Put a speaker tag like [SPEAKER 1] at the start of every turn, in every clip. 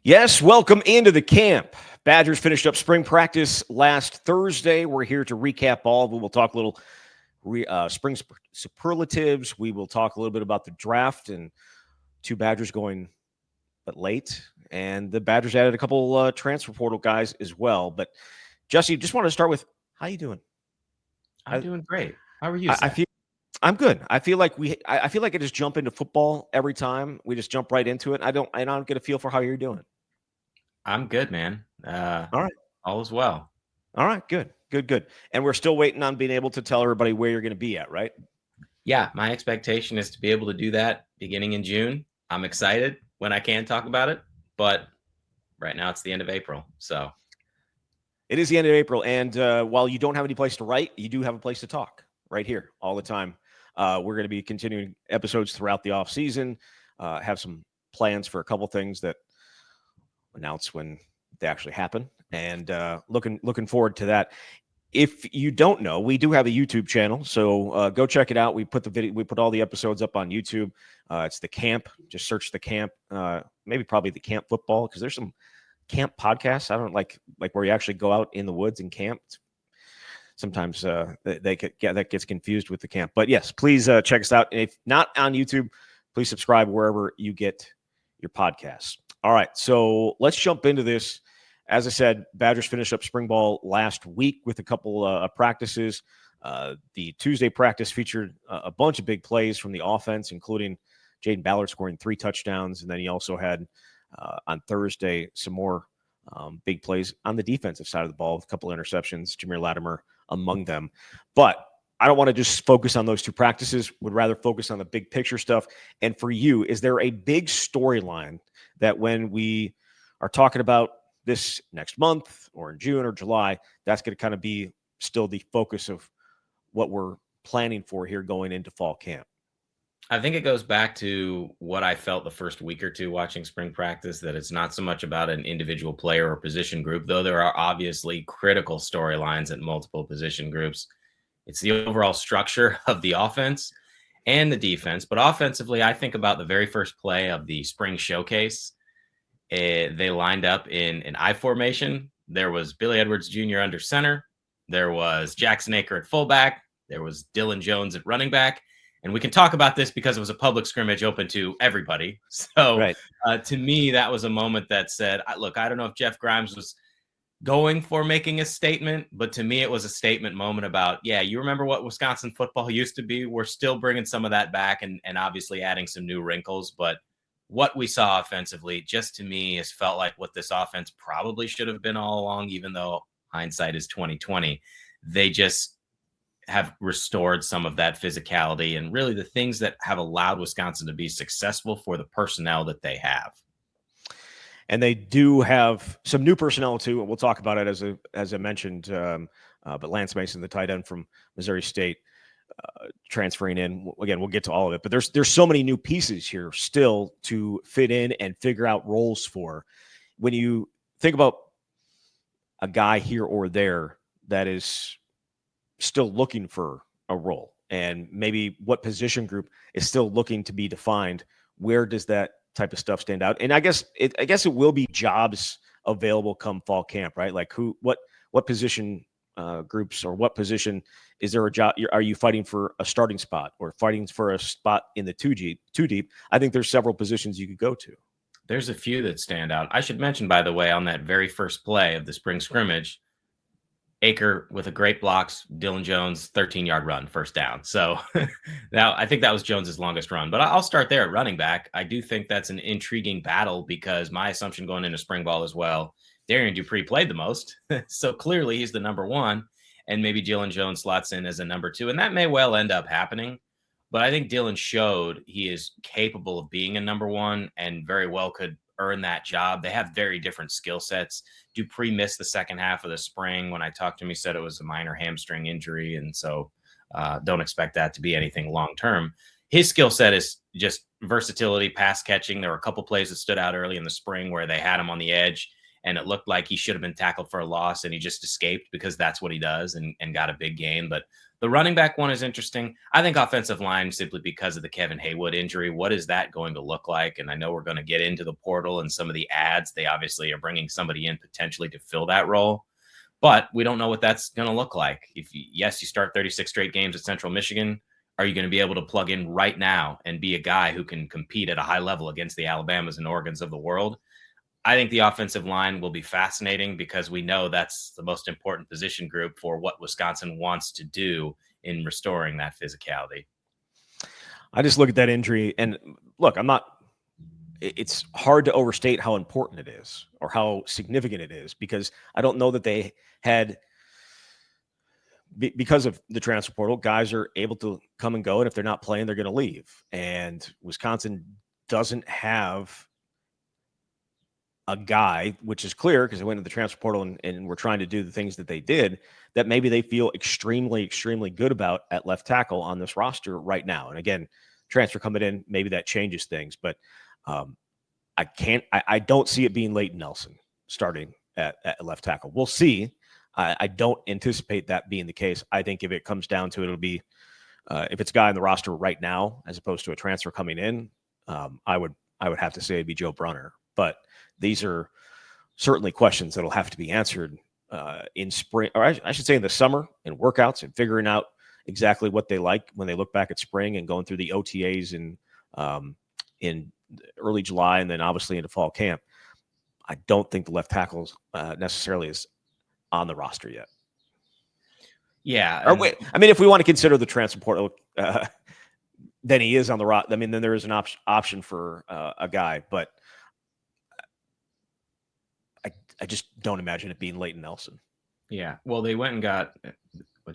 [SPEAKER 1] Yes, welcome into the camp. Badgers finished up spring practice last Thursday. We're here to recap all of it. We'll talk a little spring superlatives. We will talk a little bit about the draft and two Badgers going but late. And the Badgers added a couple transfer portal guys as well. But Jesse, just want to start with how you doing?
[SPEAKER 2] I'm doing great. How are you,
[SPEAKER 1] I
[SPEAKER 2] Zach?
[SPEAKER 1] feel I'm good. I feel like I feel like I just jump into football every time. We just jump right into it. I don't get a feel for how you're doing.
[SPEAKER 2] I'm good, man.
[SPEAKER 1] All right.
[SPEAKER 2] All is well.
[SPEAKER 1] All right, good, good, good. And we're still waiting on being able to tell everybody where you're going to be at, right?
[SPEAKER 2] Yeah, my expectation is to be able to do that beginning in June. I'm excited when I can talk about it, but right now it's the end of April. So
[SPEAKER 1] It is the end of April, and while you don't have any place to write, you do have a place to talk right here all the time. We're going to be continuing episodes throughout the off season. Have some plans for a couple things that announce when they actually happen, and looking forward to that. If you don't know, we do have a YouTube channel, so go check it out. We put all the episodes up on YouTube. It's the camp. Just search the camp. Probably the camp football, because there's some camp podcasts. I don't like where you actually go out in the woods and camp. Sometimes that gets confused with the camp. But yes, please check us out. And if not on YouTube, please subscribe wherever you get your podcasts. All right, so let's jump into this. As I said, Badgers finished up spring ball last week with a couple of practices. The Tuesday practice featured a bunch of big plays from the offense, including Jaden Ballard scoring 3 touchdowns. And then he also had on Thursday some more big plays on the defensive side of the ball with a couple of interceptions, Jameer Latimer among them. But I don't want to just focus on those 2 practices, would rather focus on the big picture stuff. And for you, is there a big storyline that when we are talking about this next month or in June or July, that's going to kind of be still the focus of what we're planning for here going into fall camp?
[SPEAKER 2] I think it goes back to what I felt the first week or two watching spring practice, that it's not so much about an individual player or position group, though there are obviously critical storylines at multiple position groups. It's the overall structure of the offense and the defense. But offensively, I think about the very first play of the spring showcase. They lined up in an I formation. There was Billy Edwards Jr. under center. There was Jackson Aker at fullback. There was Dylan Jones at running back. And we can talk about this because it was a public scrimmage open to everybody. So
[SPEAKER 1] Right.
[SPEAKER 2] To me, that was a moment that said, look, I don't know if Jeff Grimes was going for making a statement, but to me, it was a statement moment about, yeah, you remember what Wisconsin football used to be? We're still bringing some of that back and obviously adding some new wrinkles. But what we saw offensively, just to me, has felt like what this offense probably should have been all along, even though hindsight is 2020. They just have restored some of that physicality and really the things that have allowed Wisconsin to be successful for the personnel that they have.
[SPEAKER 1] And they do have some new personnel too, and we'll talk about it as I mentioned. But Lance Mason, the tight end from Missouri State, transferring in. Again, we'll get to all of it, but there's so many new pieces here still to fit in and figure out roles for. When you think about a guy here or there that is still looking for a role, and maybe what position group is still looking to be defined, where does that type of stuff stand out? And I guess it will be jobs available come fall camp, right? Like what position groups, or what position is there a job? Are you fighting for a starting spot or fighting for a spot in the two deep? I think there's several positions you could go to.
[SPEAKER 2] There's a few that stand out. I should mention, by the way, on that very first play of the spring scrimmage, Aker with a great blocks, Dylan Jones, 13-yard run, first down. So now I think that was Jones's longest run. But I'll start there at running back. I do think that's an intriguing battle, because my assumption going into spring ball as well, Darian Dupree played the most. So clearly he's the number one, and maybe Dylan Jones slots in as a number 2. And that may well end up happening. But I think Dylan showed he is capable of being a number 1 and very well could earn that job. They have very different skill sets. Dupree missed the second half of the spring. When I talked to him, he said it was a minor hamstring injury. And so don't expect that to be anything long-term. His skill set is just versatility, pass catching. There were a couple plays that stood out early in the spring where they had him on the edge and it looked like he should have been tackled for a loss, and he just escaped because that's what he does, and got a big gain. But The running back one is interesting. I think offensive line, simply because of the Kevin Haywood injury, what is that going to look like? And I know we're going to get into the portal and some of the ads. They obviously are bringing somebody in potentially to fill that role, but we don't know what that's going to look like. Yes, you start 36 straight games at Central Michigan. Are you going to be able to plug in right now and be a guy who can compete at a high level against the Alabamas and Oregons of the world? I think the offensive line will be fascinating because we know that's the most important position group for what Wisconsin wants to do in restoring that physicality.
[SPEAKER 1] I just look at that injury and look, it's hard to overstate how important it is or how significant it is, because I don't know that they had, because of the transfer portal, guys are able to come and go. And if they're not playing, they're going to leave. And Wisconsin doesn't have a guy, which is clear because they went to the transfer portal and were trying to do the things that they did, that maybe they feel extremely, extremely good about at left tackle on this roster right now. And again, transfer coming in, maybe that changes things, but I don't see it being Leighton Nelson starting at left tackle. We'll see. I don't anticipate that being the case. I think if it comes down to it, it'll be, if it's a guy on the roster right now, as opposed to a transfer coming in, I would have to say it'd be Joe Brunner. But these are certainly questions that'll have to be answered in spring, or I should say in the summer, in workouts and figuring out exactly what they like when they look back at spring and going through the OTAs in early July and then obviously into fall camp. I don't think the left tackle necessarily is on the roster yet.
[SPEAKER 2] Yeah.
[SPEAKER 1] Or wait, I mean, if we want to consider the transfer portal, then he is on the roster. I mean, then there is an option for a guy, but I just don't imagine it being Leighton Nelson.
[SPEAKER 2] Yeah. Well, they went and got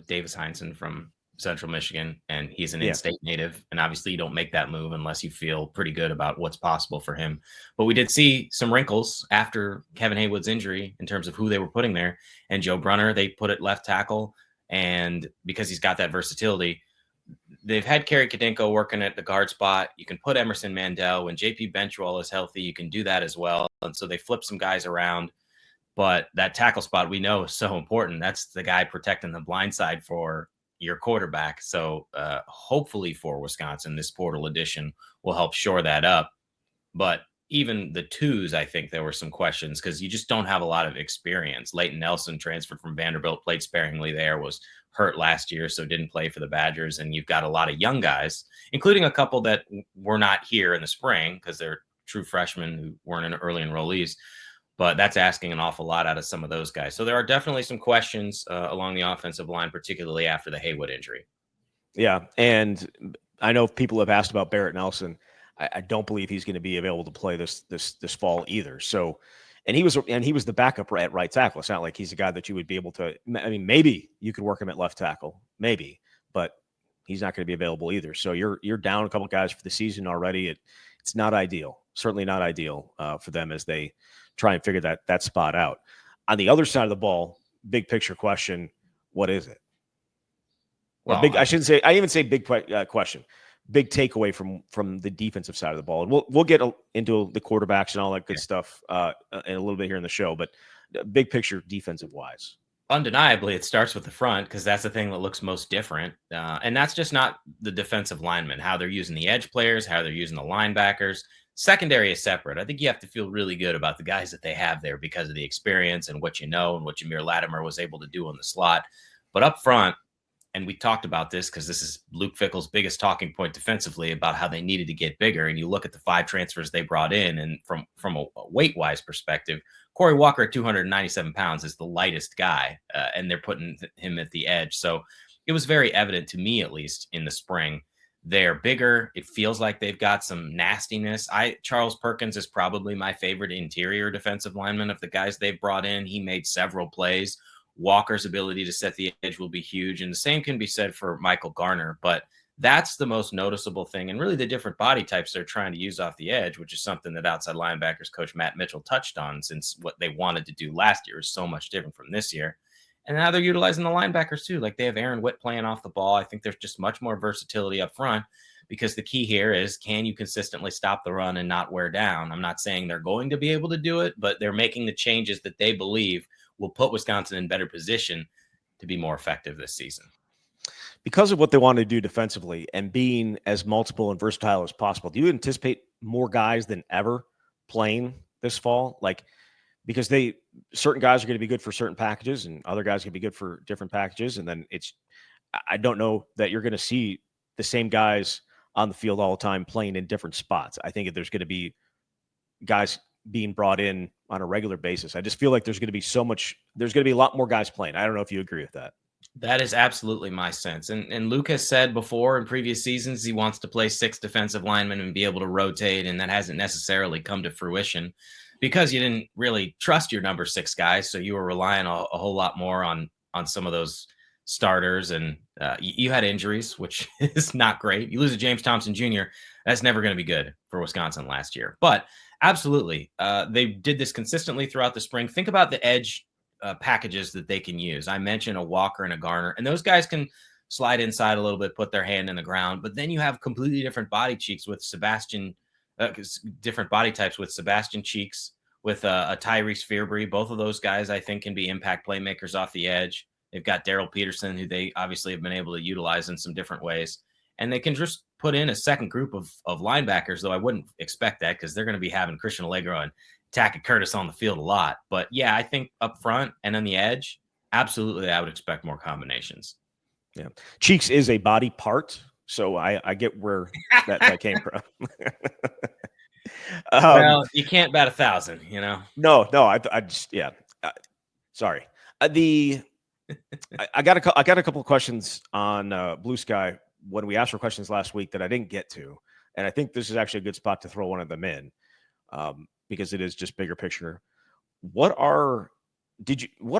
[SPEAKER 2] Davis Heinsohn from Central Michigan, and he's an in-state native. And obviously you don't make that move unless you feel pretty good about what's possible for him. But we did see some wrinkles after Kevin Haywood's injury in terms of who they were putting there. And Joe Brunner, they put at left tackle. And because he's got that versatility, they've had Kerry Kadenko working at the guard spot. You can put Emerson Mandel. When JP Benchwell is healthy, you can do that as well. And so they flip some guys around. But that tackle spot we know is so important. That's the guy protecting the blind side for your quarterback. So hopefully for Wisconsin, this portal edition will help shore that up. But even the twos, I think there were some questions because you just don't have a lot of experience. Leighton Nelson transferred from Vanderbilt, played sparingly there, was hurt last year, so didn't play for the Badgers. And you've got a lot of young guys, including a couple that were not here in the spring because they're true freshmen who weren't in early enrollees. But that's asking an awful lot out of some of those guys. So there are definitely some questions along the offensive line, particularly after the Haywood injury.
[SPEAKER 1] Yeah, and I know people have asked about Barrett Nelson. I don't believe he's going to be available to play this fall either. So, and he was the backup at right tackle. It's not like he's a guy that you would be able to. I mean, maybe you could work him at left tackle, maybe, but he's not going to be available either. So you're down a couple guys for the season already. It's not ideal. Certainly not ideal for them as they try and figure that spot out. On the other side of the ball, big picture question: what is it? Or
[SPEAKER 2] Well,
[SPEAKER 1] big? I shouldn't say. I even say big question. Big takeaway from the defensive side of the ball, and we'll get into the quarterbacks and all that good stuff in a little bit here in the show. But big picture, defensive wise,
[SPEAKER 2] undeniably, it starts with the front because that's the thing that looks most different, and that's just not the defensive linemen, how they're using the edge players, how they're using the linebackers. Secondary is separate. I think you have to feel really good about the guys that they have there because of the experience and what you know and what Jameer Latimer was able to do in the slot. But up front, and we talked about this because this is Luke Fickell's biggest talking point defensively about how they needed to get bigger. And you look at the 5 transfers they brought in, and from a weight-wise perspective, Corey Walker at 297 pounds is the lightest guy, and they're putting him at the edge. So it was very evident to me, at least in the spring, they're bigger. It feels like they've got some nastiness. Charles Perkins is probably my favorite interior defensive lineman of the guys they've brought in. He made several plays. Walker's ability to set the edge will be huge. And the same can be said for Michael Garner. But that's the most noticeable thing. And really the different body types they're trying to use off the edge, which is something that outside linebackers coach Matt Mitchell touched on, since what they wanted to do last year is so much different from this year. And now they're utilizing the linebackers too. Like they have Aaron Witt playing off the ball. I think there's just much more versatility up front because the key here is, can you consistently stop the run and not wear down? I'm not saying they're going to be able to do it, but they're making the changes that they believe will put Wisconsin in better position to be more effective this season.
[SPEAKER 1] because of what they want to do defensively and being as multiple and versatile as possible, do you anticipate more guys than ever playing this fall? Like, because certain guys are going to be good for certain packages and other guys are going to be good for different packages. And then I don't know that you're going to see the same guys on the field all the time playing in different spots. I think there's going to be guys being brought in on a regular basis. I just feel like there's going to be a lot more guys playing. I don't know if you agree with that.
[SPEAKER 2] That is absolutely my sense. And Luke has said before in previous seasons he wants to play 6 defensive linemen and be able to rotate, and that hasn't necessarily come to fruition because you didn't really trust your number 6 guys, so you were relying a whole lot more on some of those starters, and you had injuries, which is not great. You lose a James Thompson Jr., that's never going to be good for Wisconsin last year. But absolutely, they did this consistently throughout the spring. Think about the edge packages that they can use. I mentioned a Walker and a Garner, and those guys can slide inside a little bit, put their hand in the ground. But then you have completely different body cheeks with different body types with Sebastian Cheeks, with a Tyrese Fearbury. Both of those guys, I think, can be impact playmakers off the edge. They've got Daryl Peterson, who they obviously have been able to utilize in some different ways. And they can just put in a second group of linebackers, though I wouldn't expect that because they're going to be having Christian Allegro and Tackett Curtis on the field a lot. But yeah, I think up front and on the edge, absolutely, I would expect more combinations.
[SPEAKER 1] Yeah. Cheeks is a body part, so I get where that came from.
[SPEAKER 2] Well, you can't bat 1,000, you know?
[SPEAKER 1] No, I just, yeah. Sorry. I got a couple of questions on Blue Sky when we asked for questions last week that I didn't get to. And I think this is actually a good spot to throw one of them in. Because it is just bigger picture. What are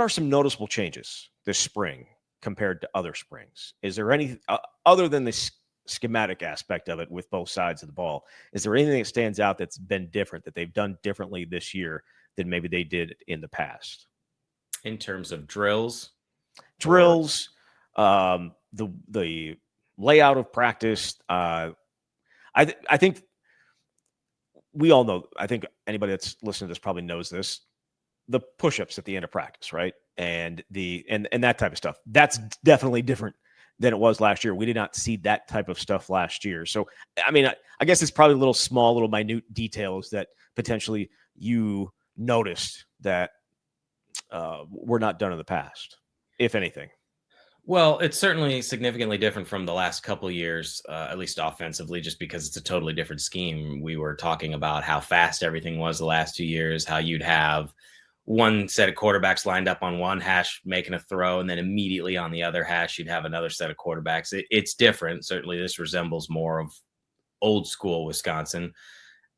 [SPEAKER 1] some noticeable changes this spring compared to other springs? Is there any other than the schematic aspect of it with both sides of the ball? Is there anything that stands out that's been different that they've done differently this year than maybe they did in the past?
[SPEAKER 2] In terms of drills,
[SPEAKER 1] the layout of practice. I think. We all know, I think anybody that's listening to this probably knows this, the push-ups at the end of practice, right? And and that type of stuff. That's definitely different than it was last year. We did not see that type of stuff last year. So, I mean, I guess it's probably little minute details that potentially you noticed that were not done in the past, if anything.
[SPEAKER 2] Well, it's certainly significantly different from the last couple of years, at least offensively, just because it's a totally different scheme. We were talking about how fast everything was the last 2 years, how you'd have one set of quarterbacks lined up on one hash making a throw, and then immediately on the other hash, you'd have another set of quarterbacks. It's different. Certainly, this resembles more of old school Wisconsin.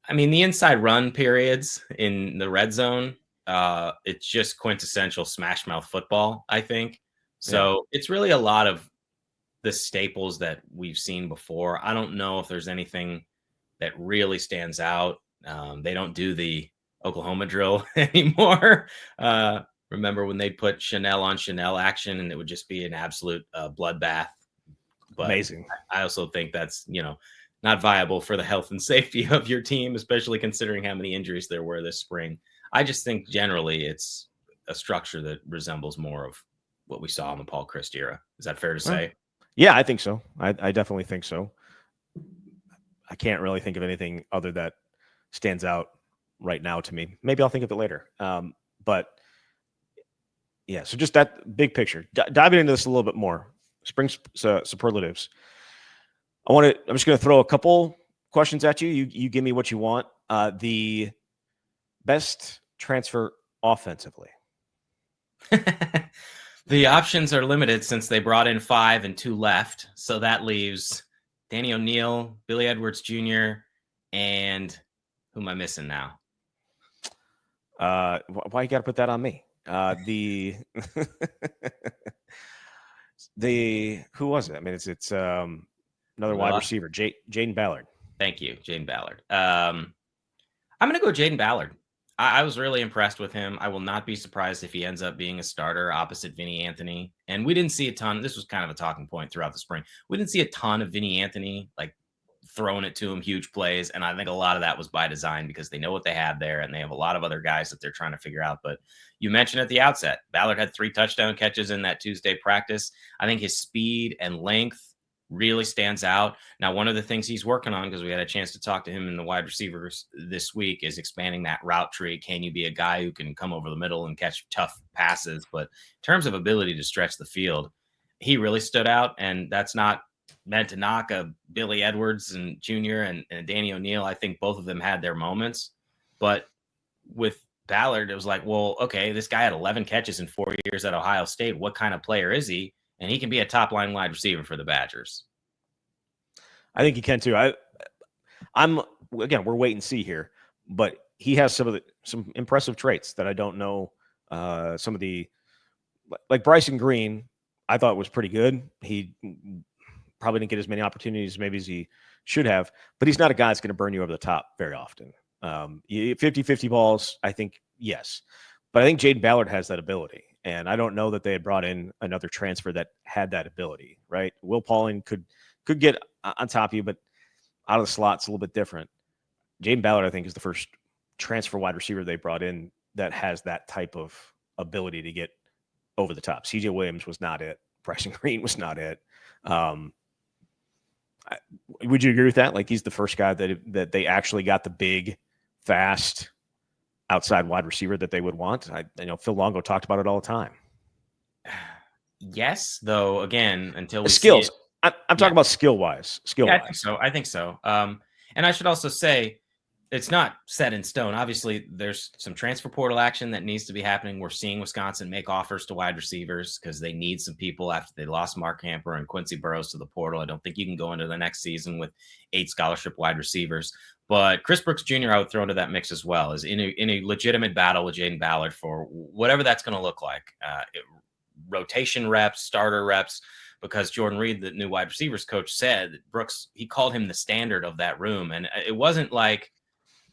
[SPEAKER 2] I mean, the inside run periods in the red zone, it's just quintessential smash mouth football, I think. So It's really a lot of the staples that we've seen before. I don't know if there's anything that really stands out. They don't do the Oklahoma drill anymore. Remember when they put Chanel on Chanel action and it would just be an absolute bloodbath. But
[SPEAKER 1] amazing.
[SPEAKER 2] I also think that's, not viable for the health and safety of your team, especially considering how many injuries there were this spring. I just think generally it's a structure that resembles more of what we saw in the Paul Chryst era. Is that fair to say?
[SPEAKER 1] Yeah, I think so. I definitely think so. I can't really think of anything other that stands out right now to me. Maybe I'll think of it later. But yeah, so just that big picture. Diving into this a little bit more. Spring superlatives. I'm just going to throw a couple questions at you. You give me what you want. The best transfer offensively.
[SPEAKER 2] The options are limited since they brought in 5 and 2 left. So that leaves Danny O'Neill, Billy Edwards Jr., and who am I missing now?
[SPEAKER 1] Why you got to put that on me? Who was it? I mean, it's another wide receiver, Jaden Ballard.
[SPEAKER 2] Thank you, Jaden Ballard. I'm going to go Jaden Ballard. I was really impressed with him. I will not be surprised if he ends up being a starter opposite Vinny Anthony. And we didn't see a ton. This was kind of a talking point throughout the spring. We didn't see a ton of Vinny Anthony like throwing it to him, huge plays. And I think a lot of that was by design because they know what they have there and they have a lot of other guys that they're trying to figure out. But you mentioned at the outset, Ballard had 3 touchdown catches in that Tuesday practice. I think his speed and length really stands out. Now, one of the things he's working on, because we had a chance to talk to him in the wide receivers this week, is expanding that route tree. Can you be a guy who can come over the middle and catch tough passes? But in terms of ability to stretch the field, he really stood out. And that's not meant to knock a Billy Edwards and Jr. and Danny O'Neal. I think both of them had their moments. But with Ballard, it was like, well, okay, this guy had 11 catches in 4 years at Ohio State. What kind of player is he? And he can be a top line wide receiver for the Badgers.
[SPEAKER 1] I think he can too. I'm again, we're wait and see here, but he has some impressive traits that I don't know. Some of the like Bryson Green, I thought was pretty good. He probably didn't get as many opportunities maybe as he should have, but he's not a guy that's going to burn you over the top very often. 50-50 balls, I think, yes. But I think Jaden Ballard has that ability. And I don't know that they had brought in another transfer that had that ability, right? Will Pauling could get on top of you, but out of the slot, it's a little bit different. Jaden Ballard, I think, is the first transfer wide receiver they brought in that has that type of ability to get over the top. CJ Williams was not it. Bryson Green was not it. Would you agree with that? Like, he's the first guy that they actually got the big, fast outside wide receiver that they would want. I know Phil Longo talked about it all the time.
[SPEAKER 2] Yes, though, again, until we
[SPEAKER 1] skills.
[SPEAKER 2] See it.
[SPEAKER 1] I'm talking about skill-wise.
[SPEAKER 2] Yeah, I think so. And I should also say, it's not set in stone. Obviously, there's some transfer portal action that needs to be happening. We're seeing Wisconsin make offers to wide receivers because they need some people after they lost Mark Hamper and Quincy Burrows to the portal. I don't think you can go into the next season with 8 scholarship wide receivers. But Chris Brooks Jr., I would throw into that mix as well, is in a legitimate battle with Jaden Ballard for whatever that's going to look like. Rotation reps, starter reps, because Jordan Reed, the new wide receivers coach, said that Brooks, he called him the standard of that room. And it wasn't like,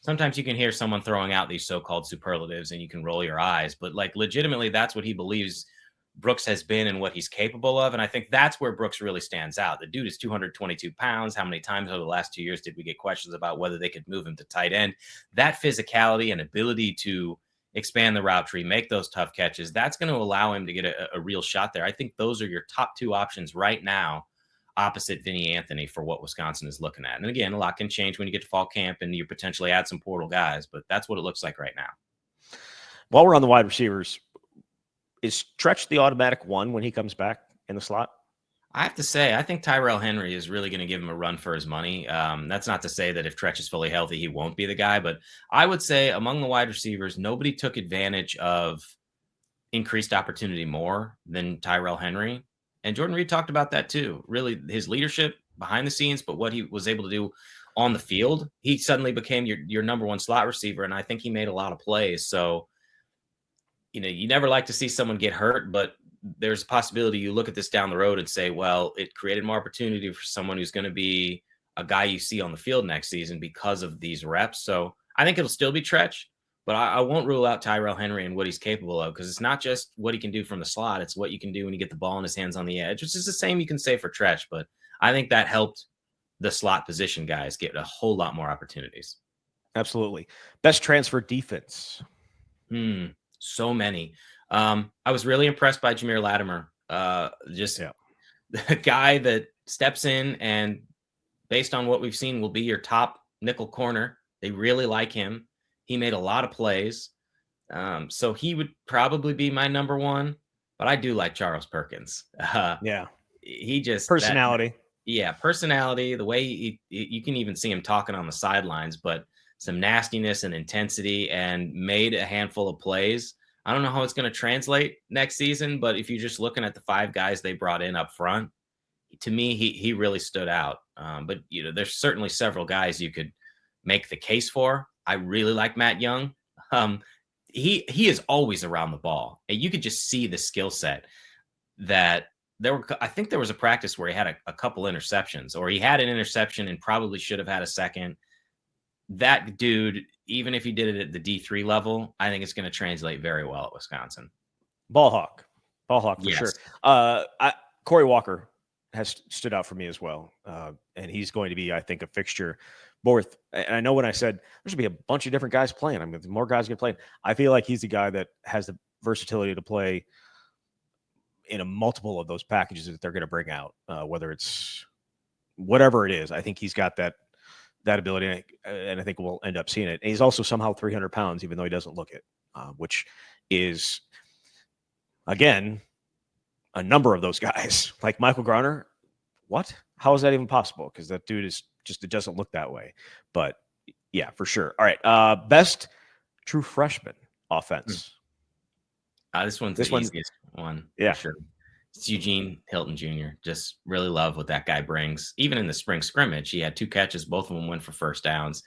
[SPEAKER 2] sometimes you can hear someone throwing out these so-called superlatives and you can roll your eyes, but like legitimately, that's what he believes Brooks has been and what he's capable of. And I think that's where Brooks really stands out. The dude is 222 pounds. How many times over the last 2 years did we get questions about whether they could move him to tight end? That physicality and ability to expand the route tree, make those tough catches, that's going to allow him to get a real shot there. I think those are your top 2 options right now, opposite Vinny Anthony, for what Wisconsin is looking at. And again, a lot can change when you get to fall camp and you potentially add some portal guys, but that's what it looks like right now.
[SPEAKER 1] While we're on the wide receivers, is Tretch the automatic one when he comes back in the slot?
[SPEAKER 2] I have to say, I think Tyrell Henry is really going to give him a run for his money. That's not to say that if Tretch is fully healthy, he won't be the guy. But I would say among the wide receivers, nobody took advantage of increased opportunity more than Tyrell Henry. And Jordan Reed talked about that too. Really, his leadership behind the scenes, but what he was able to do on the field, he suddenly became your number 1 slot receiver. And I think he made a lot of plays. So, you never like to see someone get hurt, but there's a possibility you look at this down the road and say, well, it created more opportunity for someone who's going to be a guy you see on the field next season because of these reps. So I think it'll still be Tretch, but I won't rule out Tyrell Henry and what he's capable of, because it's not just what he can do from the slot. It's what you can do when you get the ball in his hands on the edge, which is the same you can say for Tretch. But I think that helped the slot position guys get a whole lot more opportunities.
[SPEAKER 1] Absolutely. Best transfer defense.
[SPEAKER 2] So many. I was really impressed by Jameer Latimer. The guy that steps in and, based on what we've seen, will be your top nickel corner. They really like him. He made a lot of plays. So he would probably be my number 1, but I do like Charles Perkins. He just
[SPEAKER 1] personality.
[SPEAKER 2] Personality. The way you can even see him talking on the sidelines, but some nastiness and intensity, and made a handful of plays. I don't know how it's going to translate next season, but if you're just looking at the 5 guys they brought in up front, to me, he really stood out. But there's certainly several guys you could make the case for. I really like Matt Young. He is always around the ball, and you could just see the skill set that I think there was a practice where he had a couple interceptions, or he had an interception and probably should have had a second. That dude, even if he did it at the D3 level, I think it's going to translate very well at Wisconsin.
[SPEAKER 1] Ball hawk for sure. Corey Walker, has stood out for me as well, and he's going to be, I think, a fixture. Both, and I know when I said there's going to be a bunch of different guys playing, I'm going to more guys going to play. I feel like he's the guy that has the versatility to play in a multiple of those packages that they're going to bring out, whether it's whatever it is. I think he's got that ability, and I think we'll end up seeing it. And he's also somehow 300 pounds, even though he doesn't look it, which is again a number of those guys like Michael Grunner. What? How is that even possible? Because that dude is just, it doesn't look that way. But yeah, for sure. All right. Best true freshman offense.
[SPEAKER 2] This one's the easiest one.
[SPEAKER 1] Yeah.
[SPEAKER 2] For sure. It's Eugene Hilton Jr. Just really love what that guy brings. Even in the spring scrimmage, he had 2 catches. Both of them went for first downs.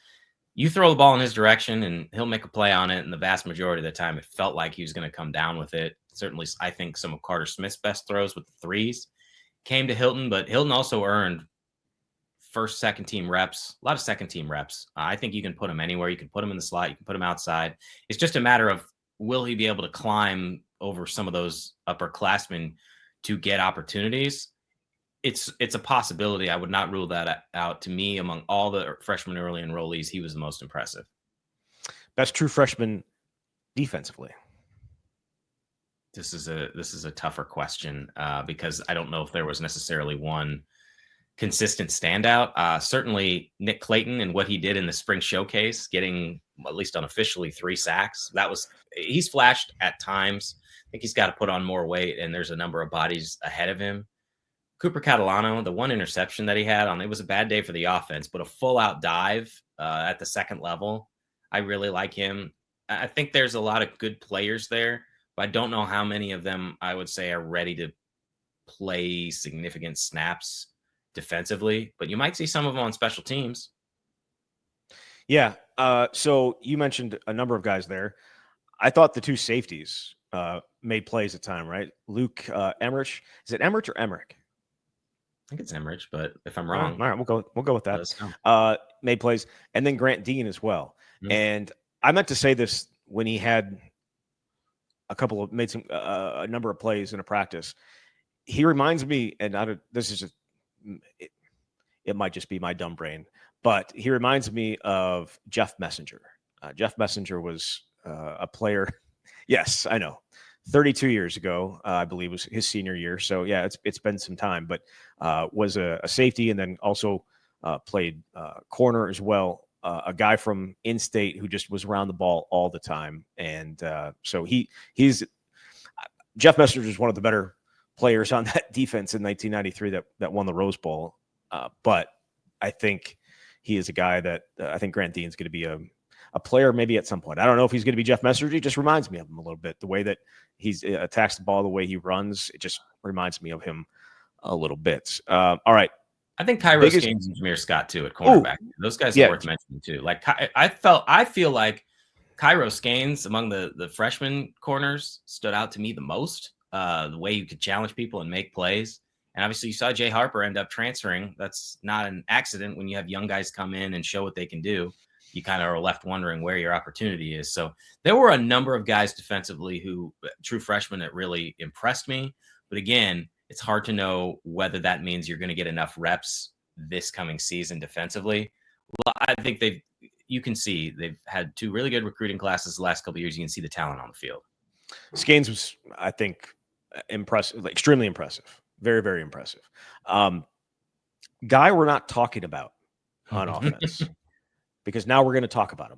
[SPEAKER 2] You throw the ball in his direction and he'll make a play on it. And the vast majority of the time, it felt like he was going to come down with it. Certainly, I think some of Carter Smith's best throws with the threes came to Hilton, but Hilton also earned first, second team reps, a lot of second team reps. I think you can put him anywhere. You can put him in the slot. You can put him outside. It's just a matter of, will he be able to climb over some of those upperclassmen to get opportunities? It's a possibility. I would not rule that out. To me, among all the freshman early enrollees, he was the most impressive.
[SPEAKER 1] Best true freshman defensively.
[SPEAKER 2] This is a tougher question because I don't know if there was necessarily one consistent standout. Certainly Nick Clayton and what he did in the spring showcase, getting at least unofficially 3 sacks. He's flashed at times. I think he's got to put on more weight, and there's a number of bodies ahead of him. Cooper Catalano, the one interception that he had it was a bad day for the offense, but a full out dive at the second level. I really like him. I think there's a lot of good players there, but I don't know how many of them I would say are ready to play significant snaps defensively, but you might see some of them on special teams.
[SPEAKER 1] Yeah. So you mentioned a number of guys there. I thought the 2 safeties made plays at time, right? Luke Emmerich. Is it Emmerich or Emmerich?
[SPEAKER 2] I think it's Emmerich, but if I'm wrong,
[SPEAKER 1] all right, we'll go with that. Made plays, and then Grant Dean as well. Mm-hmm. And I meant to say this when he had a number of plays in a practice. He reminds me, and this is it might just be my dumb brain, but he reminds me of Jeff Messenger. Jeff Messenger was a player. Yes, I know. 32 years ago, I believe was his senior year. So yeah, it's been some time, but was a safety and then also played corner as well. A guy from in-state who just was around the ball all the time. And so he's Jeff Messenger is one of the better players on that defense in 1993 that won the Rose Bowl. But I think he is a guy that I think Grant Dean's going to be a player maybe at some point. I don't know if he's going to be Jeff Messenger. He just reminds me of him a little bit. The way that he attacks the ball, the way he runs, it just reminds me of him a little bit. All right.
[SPEAKER 2] I think Kairos Gaines and Jameer Scott too at cornerback. Those guys are worth mentioning too. Like I feel like Kairos Gaines among the freshman corners stood out to me the most. The way you could challenge people and make plays. And obviously you saw Jay Harper end up transferring. That's not an accident when you have young guys come in and show what they can do. You kind of are left wondering where your opportunity is. So there were a number of guys defensively who true freshmen that really impressed me. But again, it's hard to know whether that means you're going to get enough reps this coming season defensively. Well, I think you can see they've had 2 really good recruiting classes the last couple of years. You can see the talent on the field.
[SPEAKER 1] Gaines was, I think, impressive, extremely impressive. Very, very impressive. Guy we're not talking about on offense. Because now we're going to talk about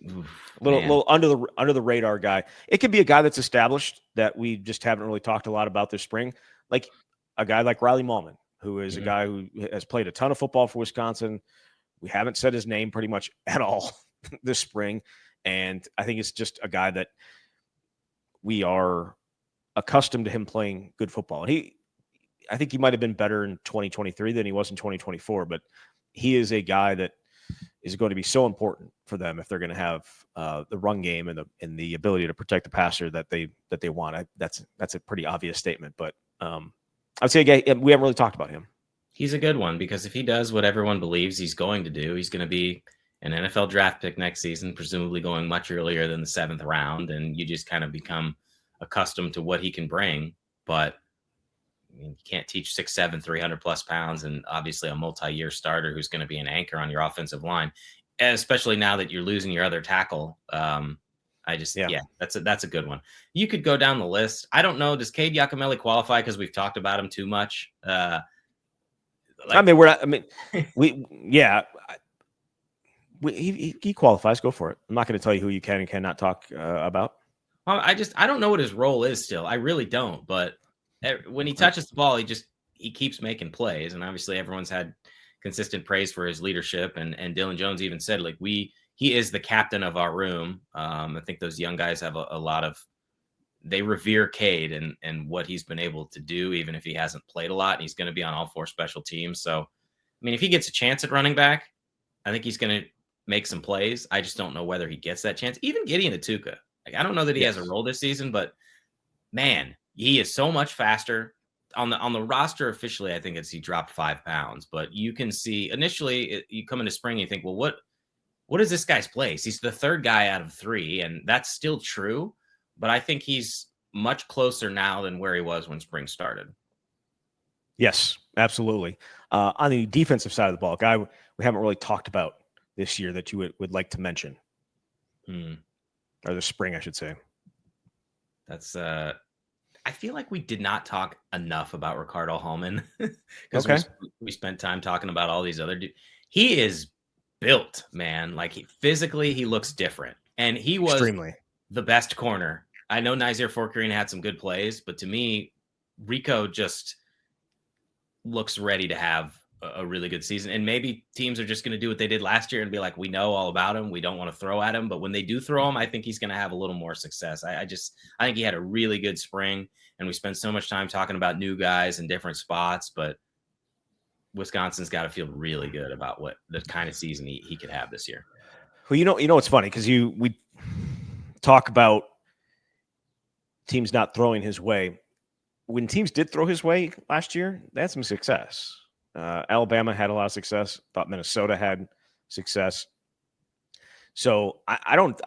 [SPEAKER 1] him. Little under the radar guy. It could be a guy that's established that we just haven't really talked a lot about this spring, like a guy like Riley Mallman, who is a guy who has played a ton of football for Wisconsin. We haven't said his name pretty much at all this spring, and I think it's just a guy that we are accustomed to him playing good football. And I think he might have been better in 2023 than he was in 2024, but he is a guy that is going to be so important for them if they're going to have the run game and the ability to protect the passer that they want. That's a pretty obvious statement, but I'd say again, we haven't really talked about him.
[SPEAKER 2] He's a good one because if he does what everyone believes he's going to do, he's going to be an NFL draft pick next season, presumably going much earlier than the 7th round, and you just kind of become accustomed to what he can bring. But mean, you can't teach 6'7", 300+ pounds, and obviously a multi-year starter who's going to be an anchor on your offensive line, especially now that you're losing your other tackle.
[SPEAKER 1] Yeah.
[SPEAKER 2] Yeah, that's a good one. You could go down the list. I don't know. Does Cade Yakameli qualify because we've talked about him too much?
[SPEAKER 1] I
[SPEAKER 2] Like,
[SPEAKER 1] mean, we're not, I mean, yeah, he qualifies. Go for it. I'm not going to tell you who you can and cannot talk about.
[SPEAKER 2] well, I don't know what his role is still. I really don't. But when he
[SPEAKER 1] Right.
[SPEAKER 2] touches the ball, he keeps making plays, and obviously everyone's had consistent praise for his leadership. And Dylan Jones even said like he is the captain of our room. I think those young guys have a lot of they revere Cade and what he's been able to do, even if he hasn't played a lot. And he's going to be on all 4 special teams. So, I mean, if he gets a chance at running back, I think he's going to make some plays. I just don't know whether he gets that chance. Even Gideon Atuka, like I don't know that he has a
[SPEAKER 1] Yes.
[SPEAKER 2] role this season, but man, he is so much faster on the roster. Officially, I think he dropped 5 pounds, but you can see initially you come into spring, and you think, well, what is this guy's place? He's the 3rd guy out of 3, and that's still true. But I think he's much closer now than where he was when spring started.
[SPEAKER 1] Yes, absolutely. On the defensive side of the ball, guy we haven't really talked about this year that you would like to mention, or this spring, I should say.
[SPEAKER 2] That's I feel like we did not talk enough about Ricardo Hallman because
[SPEAKER 1] Okay.
[SPEAKER 2] we spent time talking about all these other dudes. He is built, man. Like physically, he looks different, and he was
[SPEAKER 1] Extremely.
[SPEAKER 2] the best corner. I know Nazir Forkarian had some good plays, but to me, Rico just looks ready to have a really good season. And maybe teams are just going to do what they did last year and be like, we know all about him. We don't want to throw at him. But when they do throw him, I think he's going to have a little more success. I think he had a really good spring. And we spent so much time talking about new guys in different spots. But Wisconsin's got to feel really good about what the kind of season he could have this year.
[SPEAKER 1] Well, you know, it's funny because we talk about teams not throwing his way. When teams did throw his way last year, they had some success. Alabama had a lot of success. Thought Minnesota had success. So I don't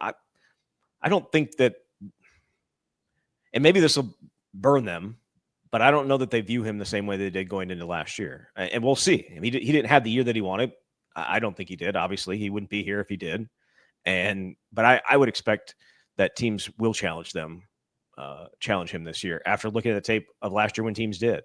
[SPEAKER 1] think that, and maybe this will burn them, but I don't know that they view him the same way they did going into last year. And we'll see. I mean, he didn't have the year that he wanted. I don't think he did. Obviously, he wouldn't be here if he did. But I would expect that teams will challenge him this year after looking at the tape of last year when teams did.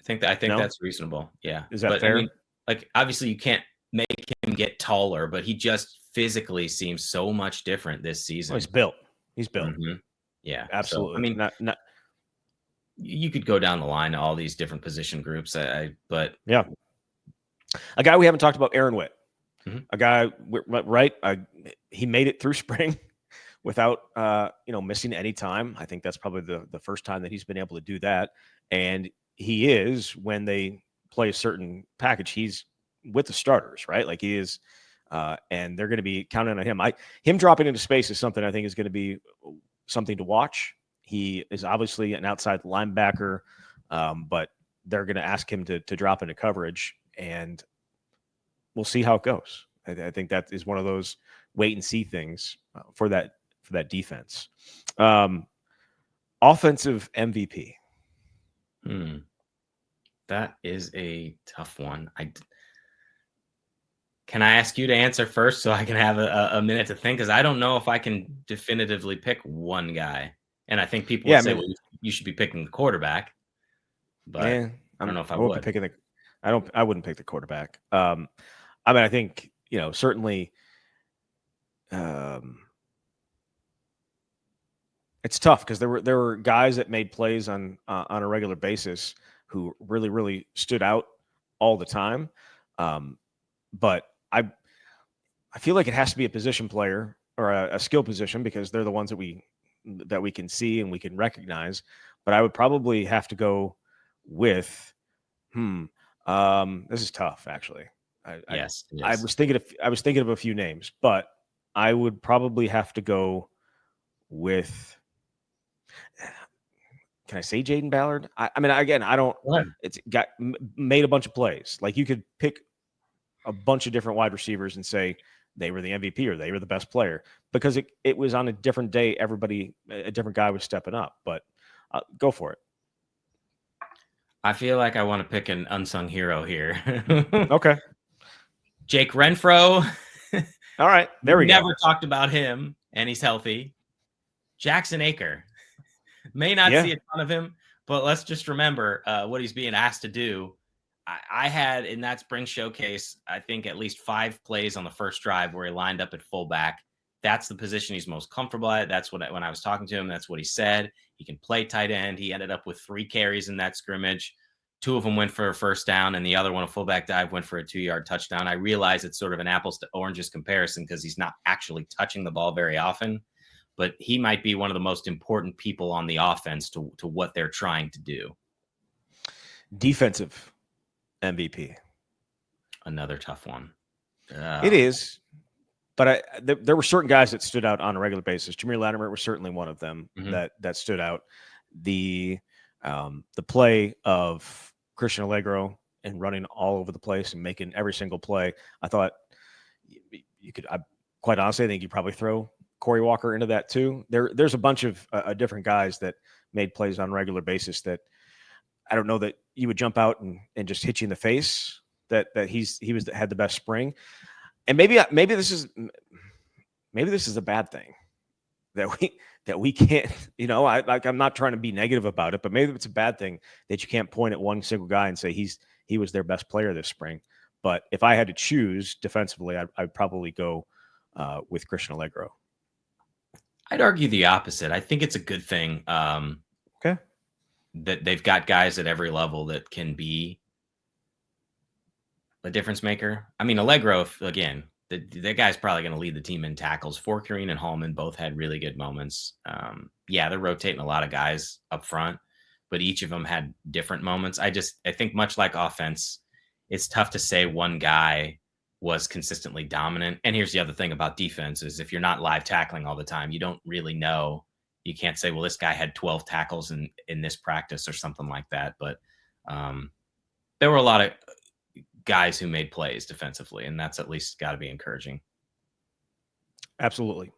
[SPEAKER 2] I think
[SPEAKER 1] No?
[SPEAKER 2] that's reasonable. Yeah.
[SPEAKER 1] Is that
[SPEAKER 2] But
[SPEAKER 1] fair?
[SPEAKER 2] I mean, like obviously you can't make him get taller, but he just physically seems so much different this season.
[SPEAKER 1] Well, he's built. He's built.
[SPEAKER 2] Mm-hmm. Yeah.
[SPEAKER 1] Absolutely.
[SPEAKER 2] So, I mean,
[SPEAKER 1] not
[SPEAKER 2] you could go down the line to all these different position groups. But
[SPEAKER 1] yeah. A guy we haven't talked about, Aaron Witt.
[SPEAKER 2] Mm-hmm.
[SPEAKER 1] A guy, right? He made it through spring without missing any time. I think that's probably the first time that he's been able to do that. And he is, when they play a certain package, he's with the starters, right? Like he is, and they're going to be counting on him. Him dropping into space is something I think is going to be something to watch. He is obviously an outside linebacker, but they're going to ask him to drop into coverage, and we'll see how it goes. I think that is one of those wait and see things for that defense. Offensive MVP.
[SPEAKER 2] That is a tough one. Can I ask you to answer first so I can have a minute to think? Because I don't know if I can definitively pick one guy. And I think people would say, well, you should be picking the quarterback. But I don't know if I would.
[SPEAKER 1] I wouldn't pick the quarterback. I mean, I think, certainly it's tough because there were guys that made plays on a regular basis who really, really stood out all the time. But I feel like it has to be a position player or a skill position because they're the ones that we can see and we can recognize. But I would probably have to go with this is tough, actually.
[SPEAKER 2] Yes.
[SPEAKER 1] I was thinking of a few names, but I would probably have to go with. Can I say Jaden Ballard? I mean, again, I don't.
[SPEAKER 2] What?
[SPEAKER 1] It's got made a bunch of plays. Like you could pick a bunch of different wide receivers and say they were the MVP or they were the best player because it was on a different day. A different guy was stepping up. But go for it.
[SPEAKER 2] I feel like I want to pick an unsung hero here.
[SPEAKER 1] Okay.
[SPEAKER 2] Jake Renfro.
[SPEAKER 1] All right. There we go.
[SPEAKER 2] Never talked about him, and he's healthy. Jackson Aker. May not
[SPEAKER 1] Yeah.
[SPEAKER 2] see a ton of him, but let's just remember what he's being asked to do. I had in that spring showcase, I think at least 5 plays on the first drive where he lined up at fullback. That's the position he's most comfortable at. That's what when I was talking to him, that's what he said. He can play tight end. He ended up with 3 carries in that scrimmage. 2 of them went for a first down, and the other one, a fullback dive, went for a 2-yard touchdown. I realize it's sort of an apples to oranges comparison because he's not actually touching the ball very often, but he might be one of the most important people on the offense to what they're trying to do.
[SPEAKER 1] Defensive MVP.
[SPEAKER 2] Another tough one.
[SPEAKER 1] It is, but there were certain guys that stood out on a regular basis. Jameer Latimer was certainly one of them that stood out. The play of Christian Allegro and running all over the place and making every single play. I thought you could. Quite honestly, I think you probably throw Corey Walker into that too. There's a bunch of different guys that made plays on a regular basis that I don't know that you would jump out and just hit you in the face. That had the best spring, and maybe this is a bad thing that we can't. I'm not trying to be negative about it, but maybe it's a bad thing that you can't point at one single guy and say he was their best player this spring. But if I had to choose defensively, I'd probably go with Christian Allegro.
[SPEAKER 2] I'd argue the opposite. I think it's a good thing
[SPEAKER 1] okay,
[SPEAKER 2] that they've got guys at every level that can be a difference maker. I mean, Allegro, again, that guy's probably going to lead the team in tackles. Forkerine and Hallman both had really good moments. Yeah, they're rotating a lot of guys up front, but each of them had different moments. I think much like offense, it's tough to say one guy was consistently dominant. And here's the other thing about defense is if you're not live tackling all the time, you don't really know. You can't say, well, this guy had 12 tackles in this practice or something like that. But there were a lot of guys who made plays defensively, and that's at least got to be encouraging.
[SPEAKER 1] Absolutely.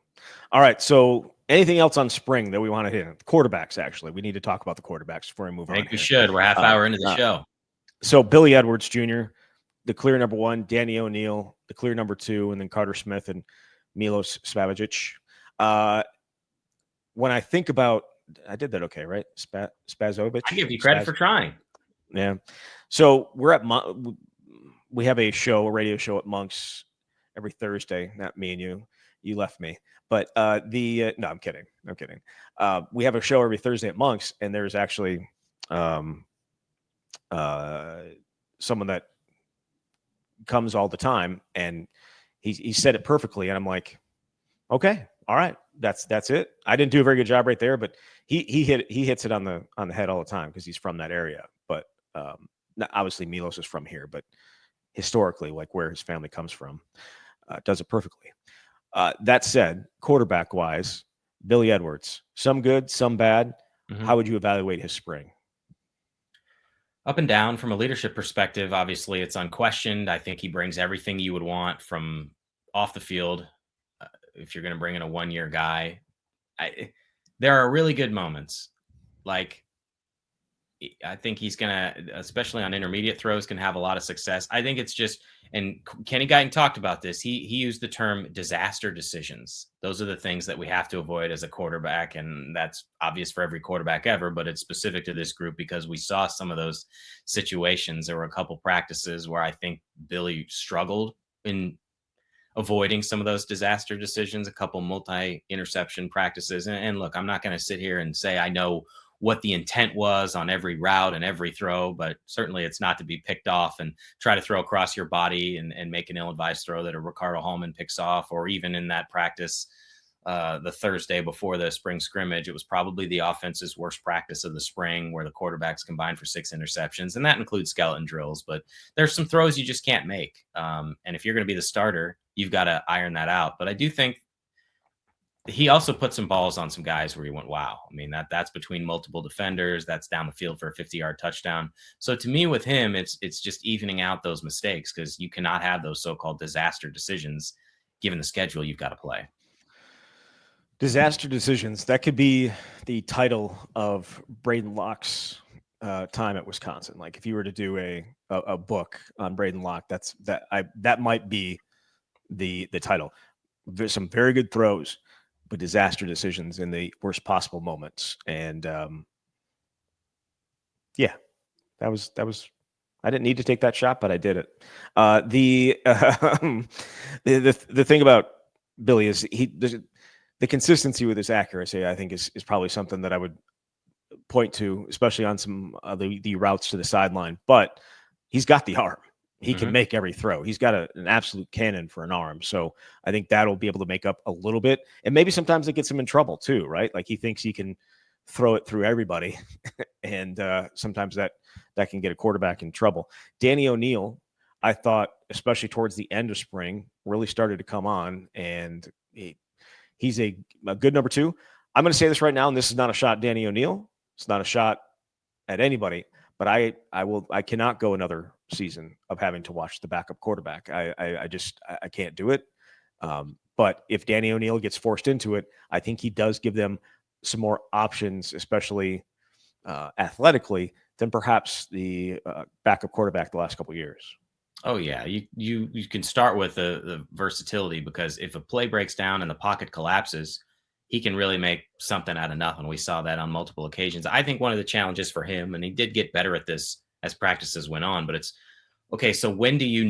[SPEAKER 1] All right. So anything else on spring that we want to hit? Quarterbacks, actually. We need to talk about the quarterbacks before we move on.
[SPEAKER 2] I think we should. We're half hour into the show.
[SPEAKER 1] So Billy Edwards Jr., the clear number 1, Danny O'Neill, the clear number 2, and then Carter Smith and Milos Spavic. When I think about, I did that okay, right? Spazovic.
[SPEAKER 2] I give you credit for trying.
[SPEAKER 1] Yeah. So we're at we have a radio show at Monk's every Thursday. Not me and you. You left me. But no, I'm kidding. We have a show every Thursday at Monk's, and there's actually someone that comes all the time, and he said it perfectly, and I'm like, okay, all right, that's it. I didn't do a very good job right there, but he hits it on the head all the time because he's from that area. But obviously Milos is from here, but historically, like where his family comes from, does it perfectly. That said, quarterback wise, Billy Edwards, some good, some bad. How would you evaluate his spring?
[SPEAKER 2] Up and down. From a leadership perspective, obviously it's unquestioned. I think he brings everything you would want from off the field. If you're going to bring in a 1-year guy, there are really good moments. Like, I think he's going to, especially on intermediate throws, can have a lot of success. I think it's just, and Kenny Guyton talked about this. He used the term disaster decisions. Those are the things that we have to avoid as a quarterback. And that's obvious for every quarterback ever, but it's specific to this group because we saw some of those situations. There were a couple practices where I think Billy struggled in avoiding some of those disaster decisions, a couple multi-interception practices. And look, I'm not going to sit here and say I know what the intent was on every route and every throw, but certainly it's not to be picked off and try to throw across your body and make an ill-advised throw that a Ricardo Hallman picks off, or even in that practice the Thursday before the spring scrimmage, it was probably the offense's worst practice of the spring where the quarterbacks combined for 6 interceptions, and that includes skeleton drills, but there's some throws you just can't make. And if you're going to be the starter, you've got to iron that out. But I do think he also put some balls on some guys where he went, wow. I mean, that's between multiple defenders. That's down the field for a 50-yard touchdown. So to me, with him, it's just evening out those mistakes because you cannot have those so-called disaster decisions given the schedule you've got to play.
[SPEAKER 1] Disaster decisions. That could be the title of Braden Locke's time at Wisconsin. Like if you were to do a book on Braden Locke, that might be the title. There's some very good throws, but disaster decisions in the worst possible moments. And yeah, that was. I didn't need to take that shot, but I did it. The thing about Billy is the consistency with his accuracy. I think is probably something that I would point to, especially on some of the routes to the sideline. But he's got the arm. He can make every throw. He's got an absolute cannon for an arm. So I think that'll be able to make up a little bit. And maybe sometimes it gets him in trouble too, right? Like he thinks he can throw it through everybody. And sometimes that can get a quarterback in trouble. Danny O'Neal, I thought, especially towards the end of spring, really started to come on. And he's a good number two. I'm going to say this right now, and this is not a shot at Danny O'Neal. It's not a shot at anybody, but I cannot go another season of having to watch the backup quarterback. I can't do it. But if Danny O'Neal gets forced into it, I think he does give them some more options, especially athletically, than perhaps the backup quarterback the last couple of years.
[SPEAKER 2] Oh yeah, you can start with the versatility, because if a play breaks down and the pocket collapses, he can really make something out of nothing. We saw that on multiple occasions. I think one of the challenges for him, and he did get better at this as practices went on, but it's okay. So when do you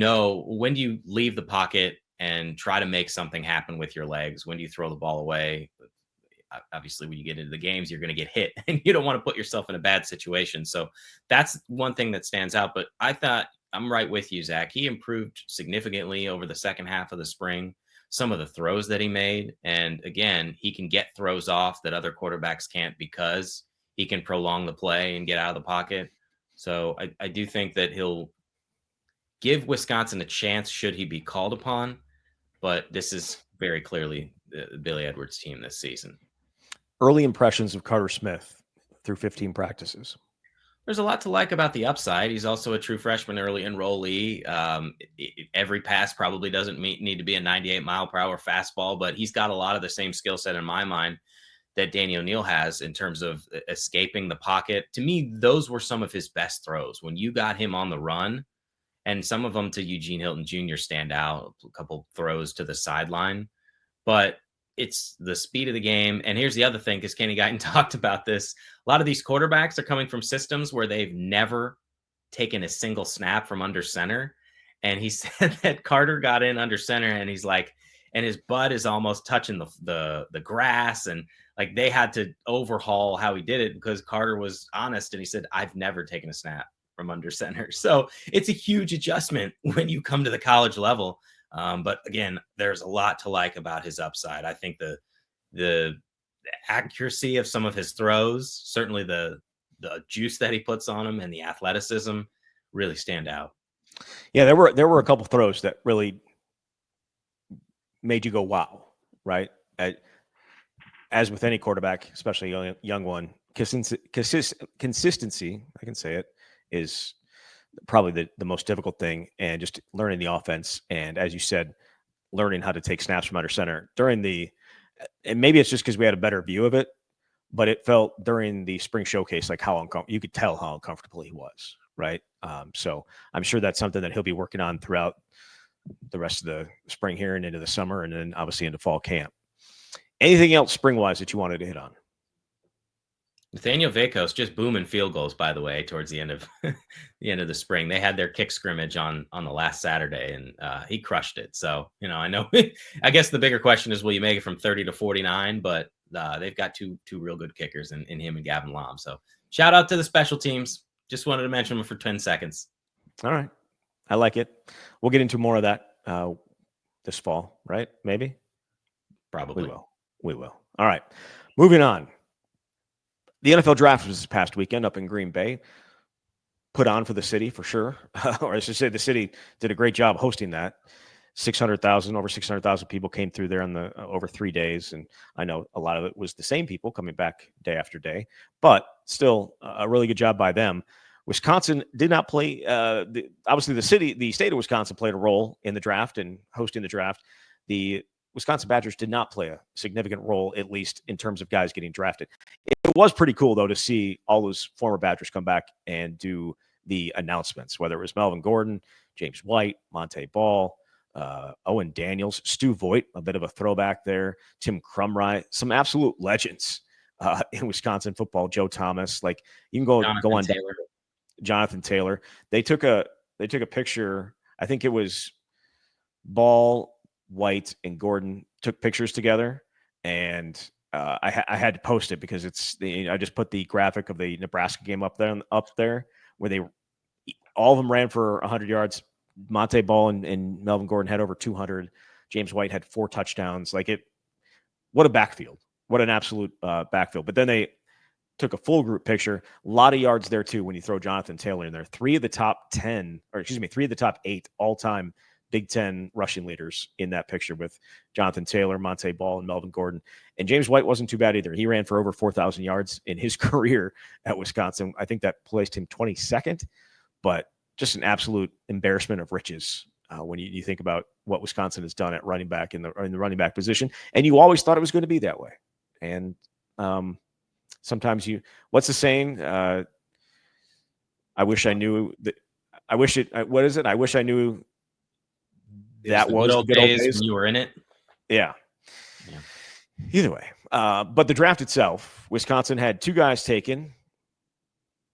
[SPEAKER 2] leave the pocket and try to make something happen with your legs? When do you throw the ball away? Obviously, when you get into the games, you're going to get hit and you don't want to put yourself in a bad situation. So that's one thing that stands out. But I thought, I'm right with you, Zach. He improved significantly over the second half of the spring. Some of the throws that he made. And again, he can get throws off that other quarterbacks can't, because he can prolong the play and get out of the pocket. So I do think that he'll give Wisconsin a chance should he be called upon. But this is very clearly the Billy Edwards team this season.
[SPEAKER 1] Early impressions of Carter Smith through 15 practices.
[SPEAKER 2] There's a lot to like about the upside. He's also a true freshman early enrollee. Every pass probably doesn't need to be a 98-mile-per-hour fastball, but he's got a lot of the same skill set in my mind that Danny O'Neal has in terms of escaping the pocket. To me, those were some of his best throws when you got him on the run, and some of them to Eugene Hilton Jr. stand out, a couple throws to the sideline. But it's the speed of the game. And here's the other thing, because Kenny Guyton talked about this. A lot of these quarterbacks are coming from systems where they've never taken a single snap from under center. And he said that Carter got in under center, and he's like, and his butt is almost touching the grass. And like they had to overhaul how he did it, because Carter was honest. And he said, I've never taken a snap from under center. So it's a huge adjustment when you come to the college level. But again, there's a lot to like about his upside. I think the accuracy of some of his throws, certainly the juice that he puts on them, and the athleticism really stand out.
[SPEAKER 1] Yeah, there were a couple throws that really made you go, wow, right? As with any quarterback, especially a young one, consistency, I can say it, is probably the most difficult thing, and just learning the offense. And as you said, learning how to take snaps from under center during and maybe it's just because we had a better view of it, but it felt during the spring showcase like how uncomfortable, you could tell how uncomfortable he was, right? So I'm sure that's something that he'll be working on throughout the rest of the spring here and into the summer, and then obviously into fall camp. Anything else spring wise that you wanted to hit on?
[SPEAKER 2] Nathaniel Vakos just booming field goals, by the way, towards the end of the spring. They had their kick scrimmage on the last Saturday, and he crushed it. So, I know, I guess the bigger question is, will you make it from 30 to 49? But they've got two real good kickers in him and Gavin Lom. So shout out to the special teams. Just wanted to mention them for 10 seconds.
[SPEAKER 1] All right. I like it. We'll get into more of that this fall, right? Maybe?
[SPEAKER 2] Probably.
[SPEAKER 1] We will. All right. Moving on. The NFL draft was this past weekend up in Green Bay. Put on for the city, for sure. Or I should say the city did a great job hosting that. Over 600,000 people came through there over 3 days. And I know a lot of it was the same people coming back day after day, but still a really good job by them. Wisconsin did not play. Obviously, the state of Wisconsin played a role in the draft and hosting the draft. The Wisconsin Badgers did not play a significant role, at least in terms of guys getting drafted. It was pretty cool though to see all those former Badgers come back and do the announcements, whether it was Melvin Gordon, James White, Monte Ball, Owen Daniels, Stu Voigt, a bit of a throwback there, Tim Crumry, some absolute legends in Wisconsin football. Joe Thomas, like you can go on
[SPEAKER 2] Taylor.
[SPEAKER 1] Jonathan Taylor. They took a picture. I think it was Ball, White, and Gordon took pictures together, and I had to post it because I just put the graphic of the Nebraska game up there where they all of them ran for 100 yards. Monte Ball and Melvin Gordon had over 200. James White had 4 touchdowns. What a backfield! What an absolute backfield! But then they took a full group picture. A lot of yards there too when you throw Jonathan Taylor in there. 3 of the top 8 all-time Big Ten rushing leaders in that picture with Jonathan Taylor, Monte Ball, and Melvin Gordon. And James White wasn't too bad either. He ran for over 4,000 yards in his career at Wisconsin. I think that placed him 22nd, but just an absolute embarrassment of riches when you think about what Wisconsin has done at running back in the running back position. And you always thought it was going to be that way. And sometimes what's the saying? I wish I knew that. What is it? I wish I knew that was
[SPEAKER 2] the good old days when you were in it.
[SPEAKER 1] Yeah. Either way. But the draft itself, Wisconsin had 2 guys taken.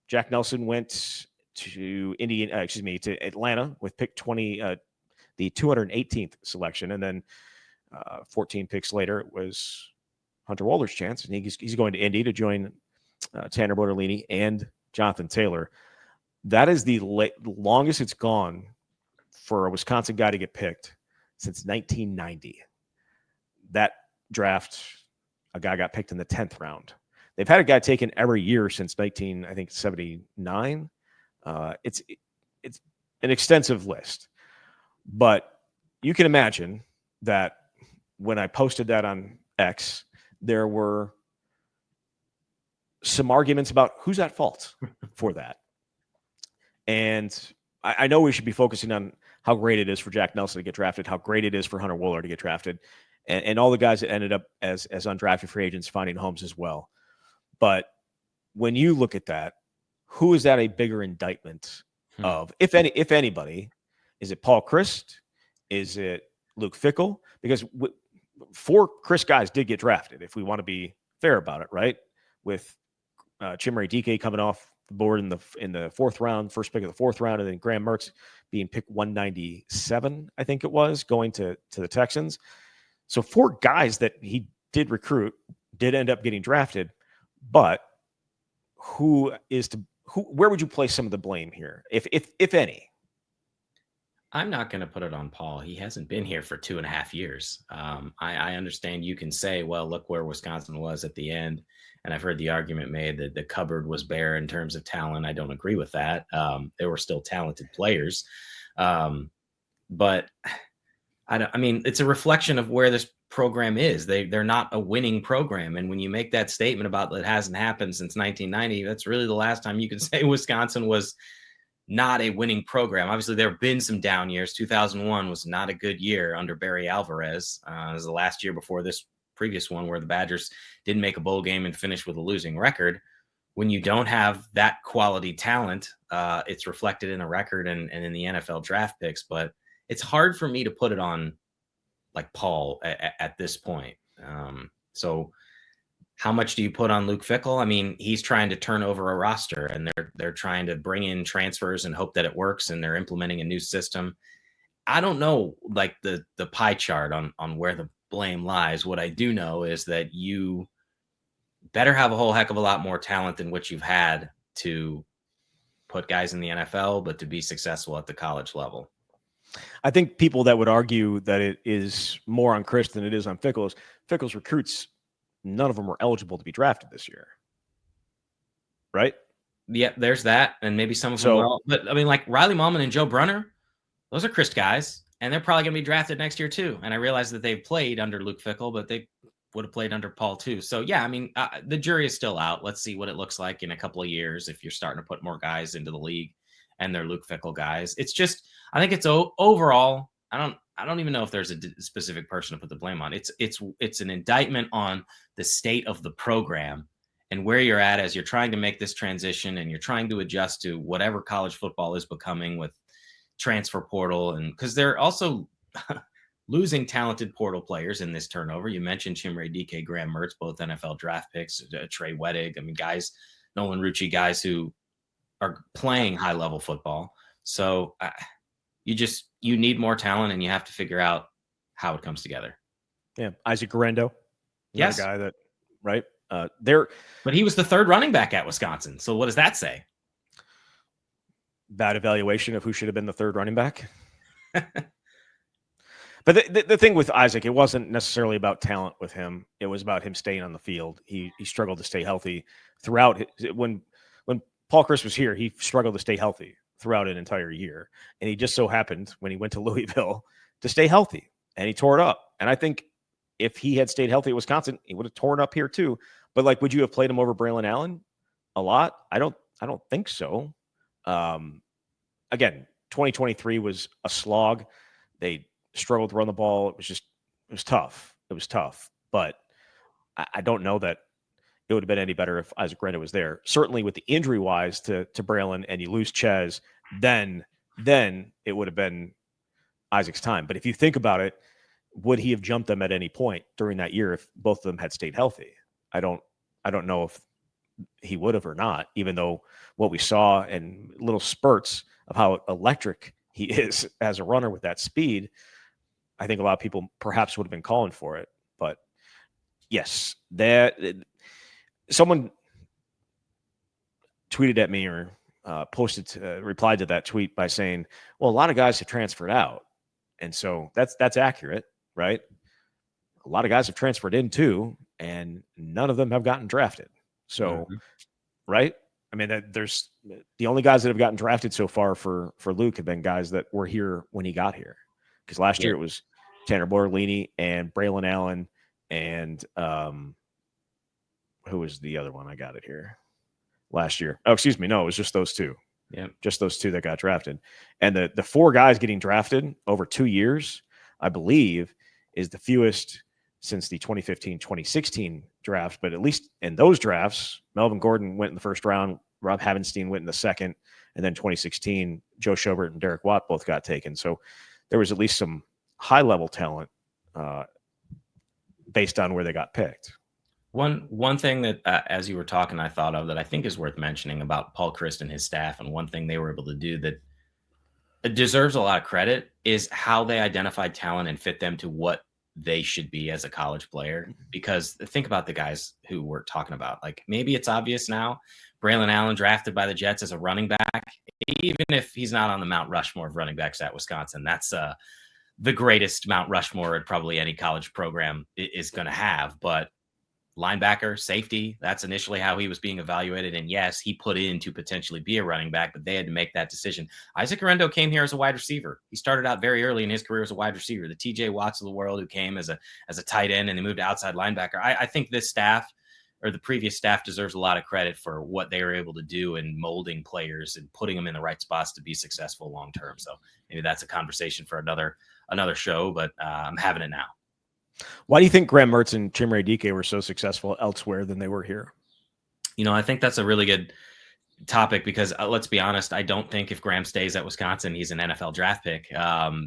[SPEAKER 1] Jack Nelson went to to Atlanta with pick 20, the 218th selection. And then 14 picks later, it was Hunter Wohler's chance. And he's going to Indy to join Tanner Bortolini and Jonathan Taylor. That is the longest it's gone for a Wisconsin guy to get picked since 1990. That draft, a guy got picked in the 10th round. They've had a guy taken every year since 1979. It's an extensive list, but you can imagine that when I posted that on X, there were some arguments about who's at fault for that. And I know we should be focusing on how great it is for Jack Nelson to get drafted, how great it is for Hunter Wohler to get drafted, and all the guys that ended up as undrafted free agents finding homes as well. But when you look at that, who is that a bigger indictment of, if anybody? Is it Paul Chryst? Is it Luke Fickell? Because 4 Chryst guys did get drafted, if we want to be fair about it, right? With Chimere Dike coming off the board in the 4th round, first pick of the 4th round, and then Graham Mertz being picked 197, I think it was, going to the Texans. So 4 guys that he did recruit did end up getting drafted, but where would you place some of the blame here, if any?
[SPEAKER 2] I'm not going to put it on Paul. He hasn't been here for 2.5 years. I understand you can say, well, look where Wisconsin was at the end. And I've heard the argument made that the cupboard was bare in terms of talent. I don't agree with that. There were still talented players. But I mean, it's a reflection of where this program is. They're not a winning program. And when you make that statement about it hasn't happened since 1990, that's really the last time you could say Wisconsin was not a winning program. Obviously, there have been some down years. 2001 was not a good year under Barry Alvarez. It was the last year before this previous one where the Badgers didn't make a bowl game and finished with a losing record. When you don't have that quality talent, it's reflected in a record and in the NFL draft picks. But it's hard for me to put it on like Paul at this point. So how much do you put on Luke Fickell? I mean, he's trying to turn over a roster and they're trying to bring in transfers and hope that it works, and they're implementing a new system. I don't know, like the pie chart on where the blame lies. What I do know is that you better have a whole heck of a lot more talent than what you've had to put guys in the NFL, but to be successful at the college level.
[SPEAKER 1] I think people that would argue that it is more on Chryst than it is on Fickell's recruits, none of them were eligible to be drafted this year. Right?
[SPEAKER 2] Yeah, there's that. And maybe some of them will. But I mean, like Riley Mallman and Joe Brunner, those are Chryst guys, and they're probably going to be drafted next year too. And I realize that they've played under Luke Fickell, but they would have played under Paul too. So yeah, I mean, the jury is still out. Let's see what it looks like in a couple of years if you're starting to put more guys into the league and they're Luke Fickell guys. It's just, I think it's overall. I don't even know if there's a specific person to put the blame on. It's an indictment on the state of the program. and where you're at as you're trying to make this transition and you're trying to adjust to whatever college football is becoming with transfer portal, and because they're also losing talented portal players in this turnover. You mentioned Chimere DK, Graham Mertz, both NFL draft picks, Trey Wettig. I mean, guys, Nolan Rucci, guys who are playing high level football. So you need more talent, and you have to figure out how it comes together.
[SPEAKER 1] Yeah, Isaac Garendo, another
[SPEAKER 2] Yes,
[SPEAKER 1] guy that right
[SPEAKER 2] but he was the third running back at Wisconsin. So what does that say?
[SPEAKER 1] bad evaluation of who should have been the third running back. But the thing with Isaac, it wasn't necessarily about talent with him. It was about him staying on the field. He struggled to stay healthy throughout. When Paul Chryst was here, he struggled to stay healthy throughout an entire year. And he just so happened when he went to Louisville to stay healthy, and he tore it up. And I think if he had stayed healthy at Wisconsin, he would have torn up here too. But like, would you have played him over Braylon Allen a lot? I don't think so. Again, 2023 was a slog. They struggled to run the ball. It was tough. It was tough. But I don't know that it would have been any better if Isaac Garendo was there. Certainly with the injury wise to Braylon, and you lose Ches, then it would have been Isaac's time. But if you think about it, would he have jumped them at any point during that year if both of them had stayed healthy? I don't know if he would have or not, even though what we saw in little spurts of how electric he is as a runner with that speed, I think a lot of people perhaps would have been calling for it. But yes, that someone tweeted at me or replied to that tweet by saying, well, a lot of guys have transferred out. And so that's accurate, right? A lot of guys have transferred in too, and none of them have gotten drafted. So, right? I mean, there's the only guys that have gotten drafted so far for Luke have been guys that were here when he got here. Because last year it was Tanner Bortolini and Braylon Allen and who was the other one? I got it here last year. Oh, excuse me. No, it was just those two.
[SPEAKER 2] Yeah,
[SPEAKER 1] just those two that got drafted. And the four guys getting drafted over 2 years, I believe, is the fewest since the 2015-2016 draft. But at least in those drafts, Melvin Gordon went in the first round, Rob Havenstein went in the second, and then 2016, Joe Schobert and Derek Watt both got taken. So there was at least some high-level talent based on where they got picked.
[SPEAKER 2] One thing that, as you were talking, I thought of that I think is worth mentioning about Paul Chryst and his staff, and one thing they were able to do that deserves a lot of credit is how they identified talent and fit them to what they should be as a college player. Because think about the guys who we're talking about. Like, maybe it's obvious now, Braylon Allen drafted by the Jets as a running back, even if he's not on the Mount Rushmore of running backs at Wisconsin. That's the greatest Mount Rushmore probably any college program is going to have. But linebacker, safety, that's initially how he was being evaluated. And yes, he put in to potentially be a running back, but they had to make that decision. Isaac Garendo came here as a wide receiver. He started out very early in his career as a wide receiver. The TJ Watts of the world who came as a tight end and they moved to outside linebacker. I think this staff or the previous staff deserves a lot of credit for what they were able to do in molding players and putting them in the right spots to be successful long term. So maybe that's a conversation for another show, but I'm having it now.
[SPEAKER 1] Why do you think Graham Mertz and Chimere DK were so successful elsewhere than they were here?
[SPEAKER 2] I think that's a really good topic because let's be honest, I don't think if Graham stays at Wisconsin, he's an NFL draft pick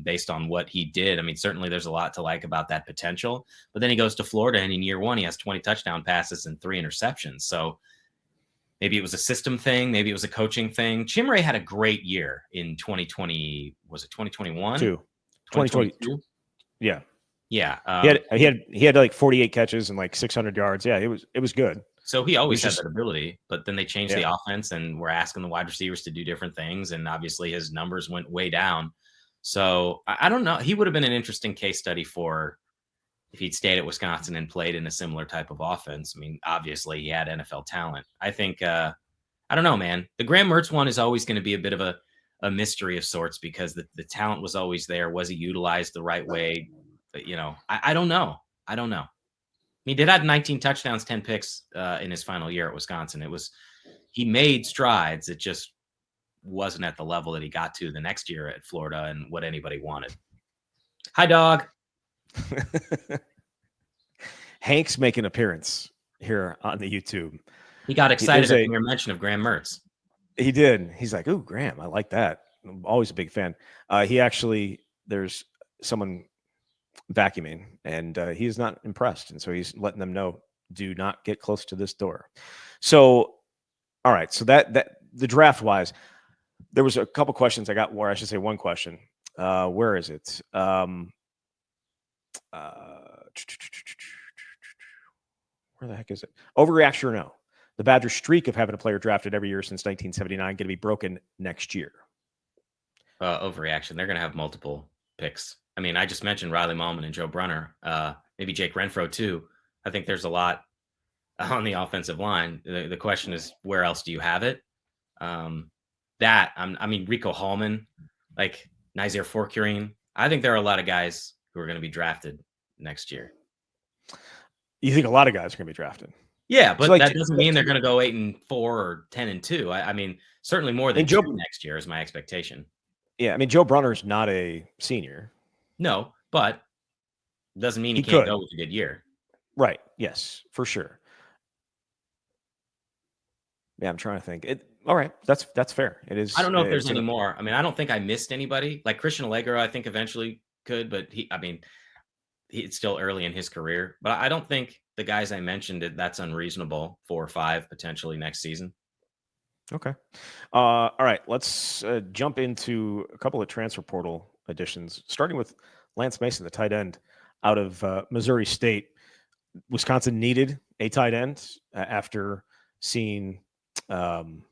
[SPEAKER 2] based on what he did. I mean, certainly there's a lot to like about that potential, but then he goes to Florida and in year one, he has 20 touchdown passes and 3 interceptions. So maybe it was a system thing. Maybe it was a coaching thing. Chimere had a great year in 2020. Was it 2021?
[SPEAKER 1] 2022. Yeah.
[SPEAKER 2] Yeah.
[SPEAKER 1] He had like 48 catches and like 600 yards. Yeah, it was good.
[SPEAKER 2] So he always had that ability, but then they changed the offense and we're asking the wide receivers to do different things. And obviously his numbers went way down. So I don't know. He would have been an interesting case study for if he'd stayed at Wisconsin and played in a similar type of offense. I mean, obviously he had NFL talent. I think, I don't know, man. The Graham Mertz one is always going to be a bit of a mystery of sorts because the talent was always there. Was he utilized the right way? But, I don't know. He did have 19 touchdowns, 10 picks in his final year at Wisconsin. He made strides. It just wasn't at the level that he got to the next year at Florida and what anybody wanted. Hi, dog.
[SPEAKER 1] Hank's making an appearance here on the YouTube.
[SPEAKER 2] He got
[SPEAKER 1] There's
[SPEAKER 2] excited at the mere mention of Graham Mertz.
[SPEAKER 1] He did. He's like, "Ooh, Graham, I like that." I'm always a big fan. There's someone vacuuming, and he is not impressed, and so he's letting them know, "Do not get close to this door." So, all right. So that the draft wise, there was a couple questions I got, or I should say, one question. Where is it? Uh, where the heck is it? Overreaction or no? The Badgers' streak of having a player drafted every year since 1979 going to be broken next year.
[SPEAKER 2] Overreaction. They're going to have multiple picks. I mean, I just mentioned Riley Mallman and Joe Brunner. Maybe Jake Renfro too. I think there's a lot on the offensive line. The question is, where else do you have it? Rico Hallman, like Nazir Forkurine. I think there are a lot of guys who are going to be drafted next year.
[SPEAKER 1] You think a lot of guys are going to be drafted?
[SPEAKER 2] Yeah, but so that doesn't mean they're going to go 8-4 or 10-2. I mean, certainly more than Joe next year is my expectation.
[SPEAKER 1] Yeah, I mean, Joe Brunner's not a senior.
[SPEAKER 2] No, but doesn't mean he can't go with a good year.
[SPEAKER 1] Right. Yes, for sure. Yeah, I'm trying to think. All right, that's fair. It is.
[SPEAKER 2] I don't know if there's any more. I mean, I don't think I missed anybody. Like Christian Allegro, I think eventually could, but it's still early in his career. But I don't think the guys I mentioned, that's unreasonable. 4 or 5 potentially next season.
[SPEAKER 1] Okay. All right, let's jump into a couple of transfer portal additions, starting with Lance Mason, the tight end out of Missouri State. Wisconsin needed a tight end after seeing
[SPEAKER 2] Tanner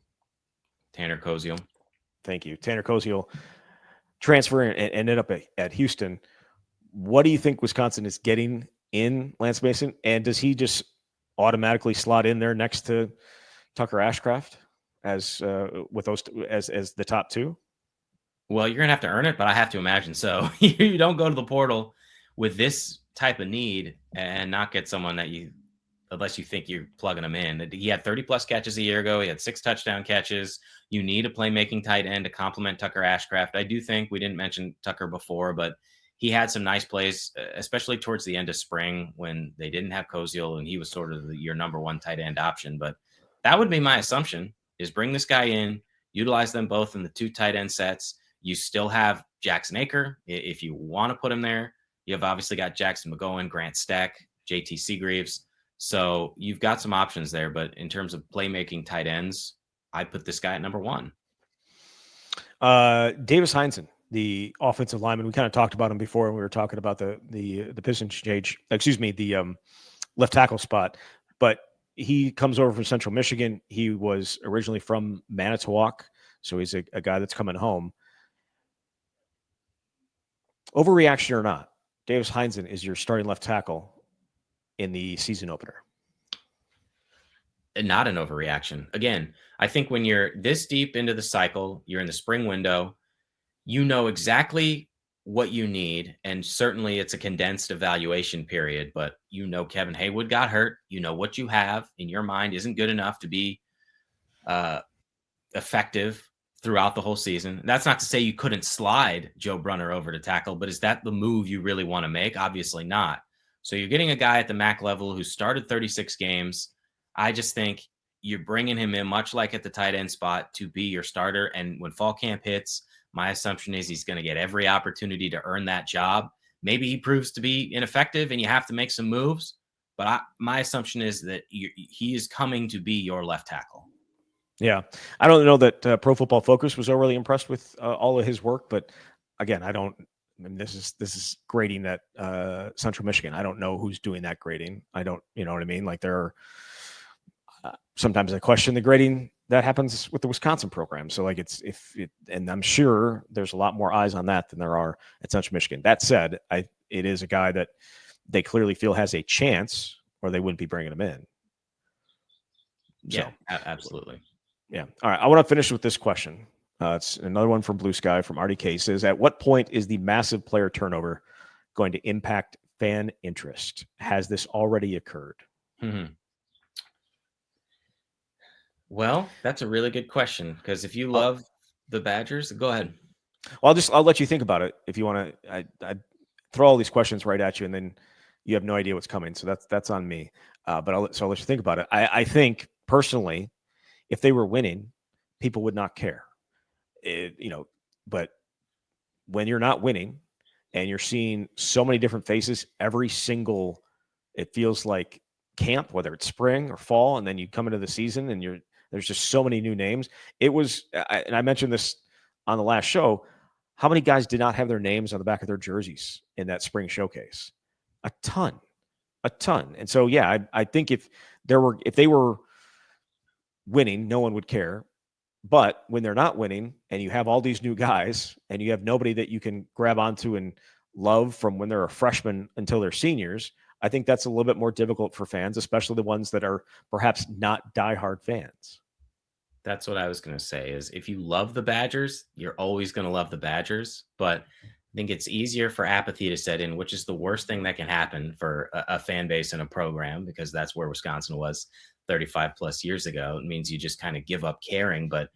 [SPEAKER 2] Koziel.
[SPEAKER 1] Thank you. Tanner Koziel transfer and ended up at Houston. What do you think Wisconsin is getting in Lance Mason? And does he just automatically slot in there next to Tucker Ashcraft as with those as the top two?
[SPEAKER 2] Well, you're going to have to earn it, but I have to imagine so. You don't go to the portal with this type of need and not get someone that unless you think you're plugging him in. He had 30-plus catches a year ago. He had 6 touchdown catches. You need a playmaking tight end to complement Tucker Ashcraft. I do think we didn't mention Tucker before, but he had some nice plays, especially towards the end of spring when they didn't have Koziel and he was sort of your number one tight end option. But that would be my assumption, is bring this guy in, utilize them both in the 2 tight end sets. You still have Jackson Aker if you want to put him there. You have obviously got Jackson McGowan, Grant Steck, JT Seagreaves. So you've got some options there, but in terms of playmaking tight ends, I put this guy at number 1.
[SPEAKER 1] Davis Heinzen, the offensive lineman. We kind of talked about him before when we were talking about the position change. Excuse me, the left tackle spot. But he comes over from Central Michigan. He was originally from Manitowoc, so he's a guy that's coming home. Overreaction or not, Davis Heinzen is your starting left tackle in the season opener.
[SPEAKER 2] Not an overreaction. Again, I think when you're this deep into the cycle, you're in the spring window, you know exactly what you need. And certainly it's a condensed evaluation period, but you know Kevin Haywood got hurt. You know what you have in your mind isn't good enough to be effective throughout the whole season. That's not to say you couldn't slide Joe Brunner over to tackle, but is that the move you really want to make? Obviously not. So you're getting a guy at the MAC level who started 36 games. I just think you're bringing him in, much like at the tight end spot, to be your starter. And when fall camp hits, my assumption is he's going to get every opportunity to earn that job. Maybe he proves to be ineffective and you have to make some moves. But my assumption is that he is coming to be your left tackle.
[SPEAKER 1] Yeah. I don't know that Pro Football Focus was overly impressed with all of his work, but again, I mean, this is grading at Central Michigan. I don't know who's doing that grading. I don't, you know what I mean? Like there are sometimes I question the grading that happens with the Wisconsin program. So like and I'm sure there's a lot more eyes on that than there are at Central Michigan. That said, it is a guy that they clearly feel has a chance, or they wouldn't be bringing him in.
[SPEAKER 2] Yeah, absolutely.
[SPEAKER 1] Yeah. All right. I want to finish with this question. It's another one from Blue Sky from RDK. Says, at what point is the massive player turnover going to impact fan interest? Has this already occurred?
[SPEAKER 2] Mm-hmm. Well, that's a really good question, because if you love the Badgers, go ahead.
[SPEAKER 1] Well, I'll let you think about it if you want to. I throw all these questions right at you, and then you have no idea what's coming. So that's on me. But I'll let you think about it. I think personally, if they were winning, people would not care. But when you're not winning and you're seeing so many different faces every single, it feels like camp, whether it's spring or fall, and then you come into the season and there's just so many new names. It was, and I mentioned this on the last show, how many guys did not have their names on the back of their jerseys in that spring showcase? A ton, a ton. And so, yeah, I think if they were winning, no one would care. But when they're not winning and you have all these new guys and you have nobody that you can grab onto and love from when they're a freshman until they're seniors, I think that's a little bit more difficult for fans, especially the ones that are perhaps not diehard fans.
[SPEAKER 2] That's what I was going to say is if you love the Badgers, you're always going to love the Badgers. But I think it's easier for apathy to set in, which is the worst thing that can happen for a fan base and a program, because that's where Wisconsin was 35 plus years ago. It means you just kind of give up caring. But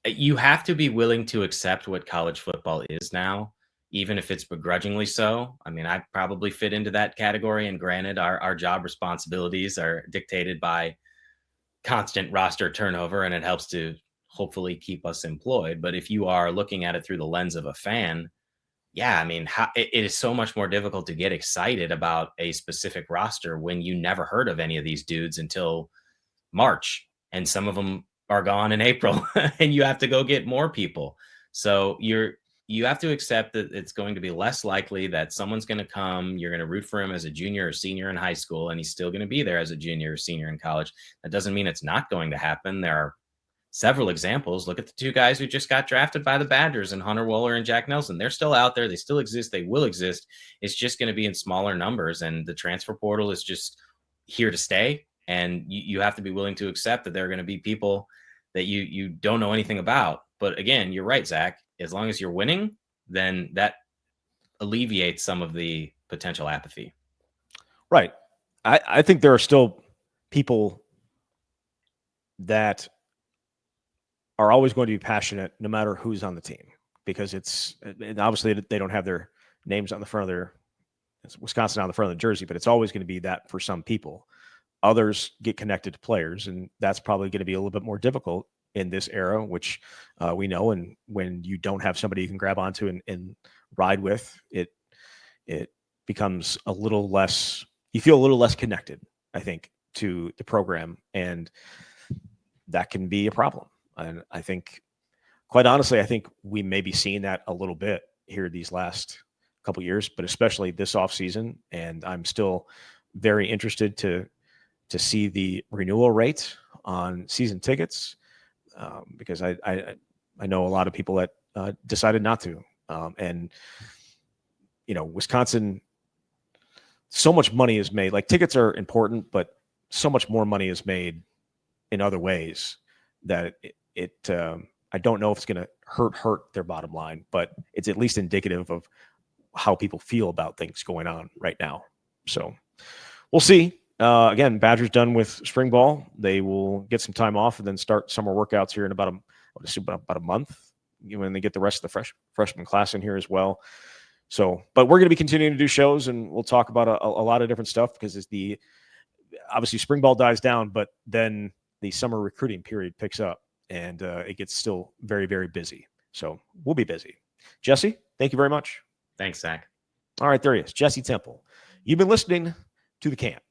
[SPEAKER 2] you have to be willing to accept what college football is now, even if it's begrudgingly so. I mean, I probably fit into that category. And granted, our job responsibilities are dictated by constant roster turnover, and it helps to hopefully keep us employed. But if you are looking at it through the lens of a fan, yeah, I mean, it is so much more difficult to get excited about a specific roster when you never heard of any of these dudes until March, and some of them are gone in April, and you have to go get more people. So you have to accept that it's going to be less likely that someone's going to come. You're going to root for him as a junior or senior in high school, and he's still going to be there as a junior or senior in college. That doesn't mean it's not going to happen. There are several examples. Look at the two guys who just got drafted by the Badgers, and Hunter Wohler and Jack Nelson. They're still out there. They still exist. They will exist. It's just going to be in smaller numbers, and the transfer portal is just here to stay. And you have to be willing to accept that there are going to be people that you don't know anything about. But again, you're right, Zach. As long as you're winning, then that alleviates some of the potential apathy.
[SPEAKER 1] Right. I think there are still people that are always going to be passionate no matter who's on the team, because and obviously they don't have their names on the front of it's Wisconsin on the front of the jersey, but it's always going to be that for some people. Others get connected to players, and that's probably going to be a little bit more difficult in this era, which we know. And when you don't have somebody you can grab onto and ride with, it becomes a little less, you feel a little less connected, I think, to the program, and that can be a problem. And I think, quite honestly, I think we may be seeing that a little bit here these last couple of years, but especially this offseason. And I'm still very interested to see the renewal rate on season tickets, because I know a lot of people that decided not to. And, Wisconsin, so much money is made. Like, tickets are important, but so much more money is made in other ways that I don't know if it's going to hurt their bottom line, but it's at least indicative of how people feel about things going on right now. So we'll see. Again, Badgers done with spring ball. They will get some time off and then start summer workouts here in about a month when they get the rest of the freshman class in here as well. So, but we're going to be continuing to do shows, and we'll talk about a lot of different stuff, because obviously spring ball dies down, but then the summer recruiting period picks up, and it gets still very, very busy. So we'll be busy. Jesse, thank you very much.
[SPEAKER 2] Thanks, Zach.
[SPEAKER 1] All right, there he is, Jesse Temple. You've been listening to The Camp.